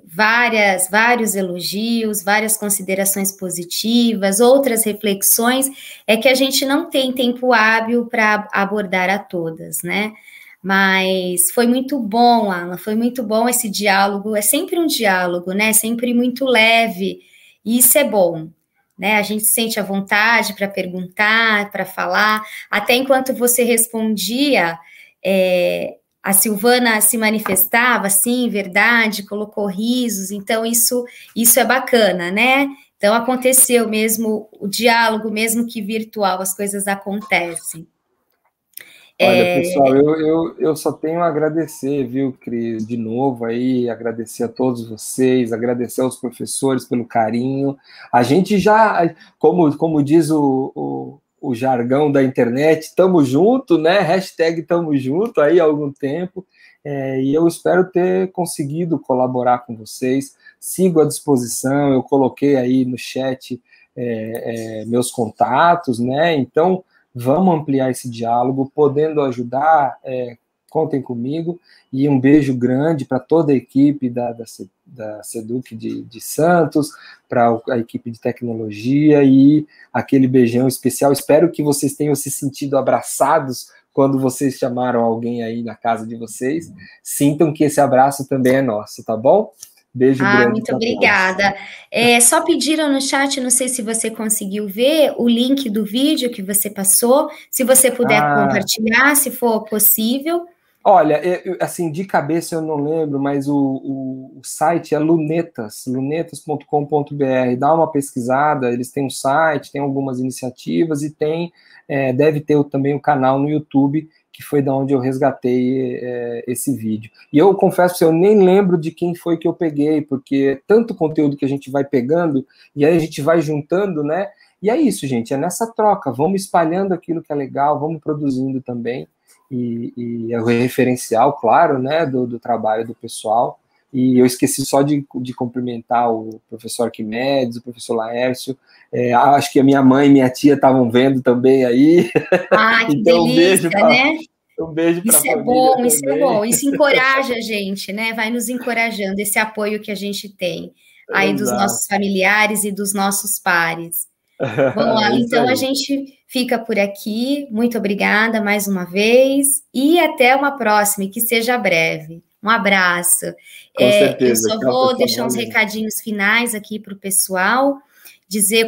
vários elogios, várias considerações positivas, outras reflexões, é que a gente não tem tempo hábil para abordar a todas, né? Mas foi muito bom, Alan, foi muito bom esse diálogo, é sempre um diálogo, né? Sempre muito leve, e isso é bom, né? A gente se sente à vontade para perguntar, para falar, até enquanto você respondia, a Silvana se manifestava, sim, verdade, colocou risos, então isso é bacana, né? Então aconteceu mesmo o diálogo, mesmo que virtual, as coisas acontecem. Olha, pessoal, eu só tenho a agradecer, viu, Cris, de novo aí, agradecer a todos vocês, agradecer aos professores pelo carinho. A gente já, como diz o jargão da internet, estamos junto, né? Hashtag estamos junto aí há algum tempo, e eu espero ter conseguido colaborar com vocês. Sigo à disposição, eu coloquei aí no chat meus contatos, né? Então, vamos ampliar esse diálogo, podendo ajudar, contem comigo, e um beijo grande para toda a equipe da SEDUC de Santos, para a equipe de tecnologia, e aquele beijão especial. Espero que vocês tenham se sentido abraçados quando vocês chamaram alguém aí na casa de vocês. Sintam que esse abraço também é nosso, tá bom? Beijo grande. Muito obrigada. Só pediram no chat, não sei se você conseguiu ver, o link do vídeo que você passou, se você puder compartilhar, se for possível. Olha, assim, de cabeça eu não lembro, mas o site é lunetas.com.br. Dá uma pesquisada, eles têm um site, tem algumas iniciativas e deve ter também um canal no YouTube, que foi da onde eu resgatei esse vídeo. E eu confesso que eu nem lembro de quem foi que eu peguei, porque tanto conteúdo que a gente vai pegando, e aí a gente vai juntando, né? E é isso, gente, é nessa troca, vamos espalhando aquilo que é legal, vamos produzindo também, e é o referencial, claro, né, do trabalho do pessoal. E eu esqueci só de cumprimentar o professor Arquimedes, o professor Laércio, acho que a minha mãe e minha tia estavam vendo também aí. Que então, delícia, né? Um beijo para a família. Isso é bom. Isso encoraja a gente, né? Vai nos encorajando, esse apoio que a gente tem aí dos nossos familiares e dos nossos pares. Bom, então a gente fica por aqui. Muito obrigada mais uma vez e até uma próxima, e que seja breve. Um abraço. Com certeza. Eu só vou deixar uns recadinhos finais aqui para o pessoal.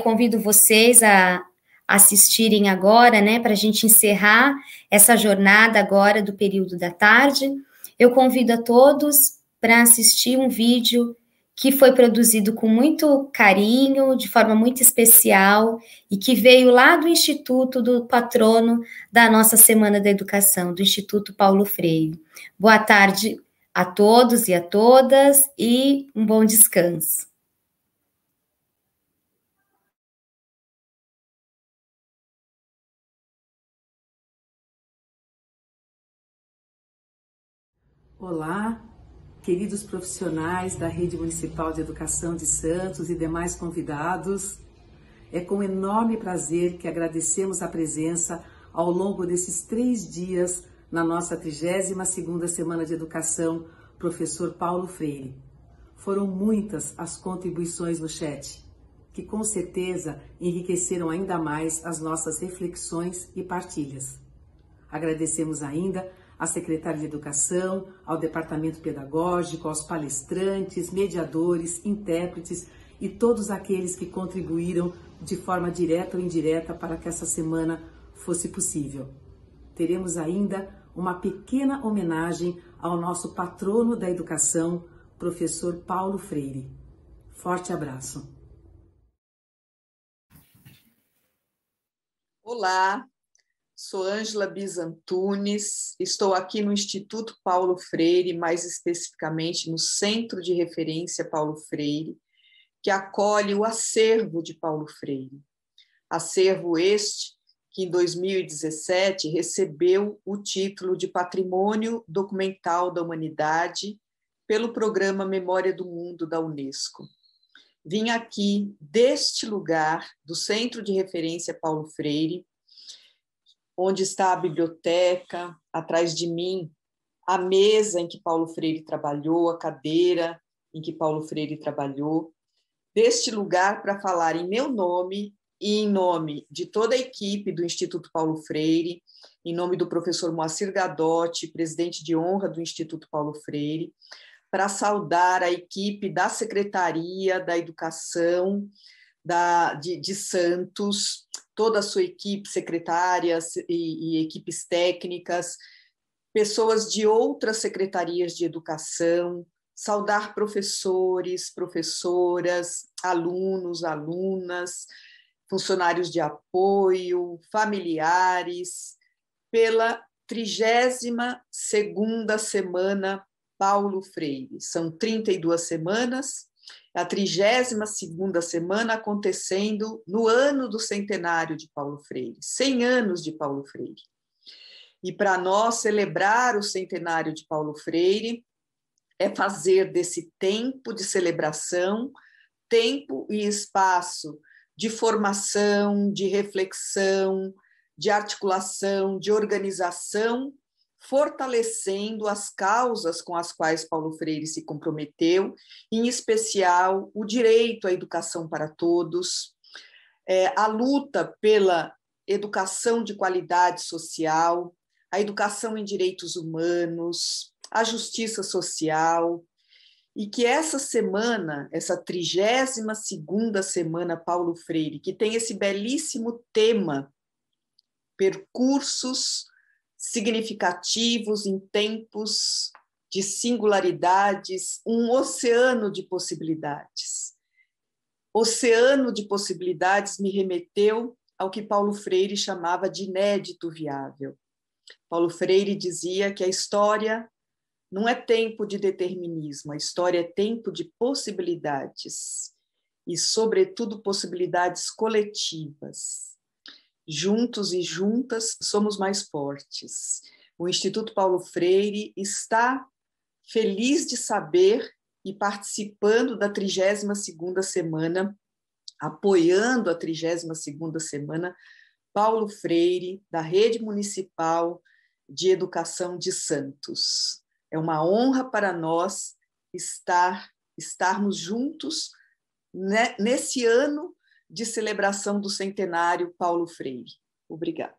Convido vocês a assistirem agora, né, para a gente encerrar essa jornada agora do período da tarde. Eu convido a todos para assistir um vídeo que foi produzido com muito carinho, de forma muito especial, e que veio lá do Instituto do patrono da nossa Semana da Educação, do Instituto Paulo Freire. Boa tarde a todos e a todas, e um bom descanso. Olá, queridos profissionais da Rede Municipal de Educação de Santos e demais convidados. É com enorme prazer que agradecemos a presença ao longo desses 3 dias na nossa 32ª Semana de Educação, professor Paulo Freire. Foram muitas as contribuições no chat, que com certeza enriqueceram ainda mais as nossas reflexões e partilhas. Agradecemos ainda à Secretaria de Educação, ao Departamento Pedagógico, aos palestrantes, mediadores, intérpretes e todos aqueles que contribuíram de forma direta ou indireta para que essa semana fosse possível. Teremos ainda uma pequena homenagem ao nosso patrono da educação, professor Paulo Freire. Forte abraço. Olá. Sou Ângela Bizantunes, estou aqui no Instituto Paulo Freire, mais especificamente no Centro de Referência Paulo Freire, que acolhe o acervo de Paulo Freire. Acervo este que, em 2017, recebeu o título de Patrimônio Documental da Humanidade pelo Programa Memória do Mundo da Unesco. Vim aqui, deste lugar, do Centro de Referência Paulo Freire, onde está a biblioteca, atrás de mim, a mesa em que Paulo Freire trabalhou, a cadeira em que Paulo Freire trabalhou, deste lugar para falar em meu nome e em nome de toda a equipe do Instituto Paulo Freire, em nome do professor Moacir Gadotti, presidente de honra do Instituto Paulo Freire, para saudar a equipe da Secretaria da Educação de Santos, toda a sua equipe, secretárias e equipes técnicas, pessoas de outras secretarias de educação, saudar professores, professoras, alunos, alunas, funcionários de apoio, familiares, pela 32ª Semana Paulo Freire. São 32 semanas, a 32ª semana acontecendo no ano do centenário de Paulo Freire, 100 anos de Paulo Freire. E para nós celebrar o centenário de Paulo Freire é fazer desse tempo de celebração, tempo e espaço de formação, de reflexão, de articulação, de organização, fortalecendo as causas com as quais Paulo Freire se comprometeu, em especial o direito à educação para todos, a luta pela educação de qualidade social, a educação em direitos humanos, a justiça social, e que essa semana, essa 32ª Semana Paulo Freire, que tem esse belíssimo tema, percursos significativos em tempos de singularidades, um oceano de possibilidades. Oceano de possibilidades me remeteu ao que Paulo Freire chamava de inédito viável. Paulo Freire dizia que a história não é tempo de determinismo, a história é tempo de possibilidades, e, sobretudo, possibilidades coletivas. Juntos e juntas somos mais fortes. O Instituto Paulo Freire está feliz de saber e participando da 32ª semana, apoiando a 32ª semana Paulo Freire, da Rede Municipal de Educação de Santos. É uma honra para nós estarmos juntos nesse ano de celebração do centenário Paulo Freire. Obrigada.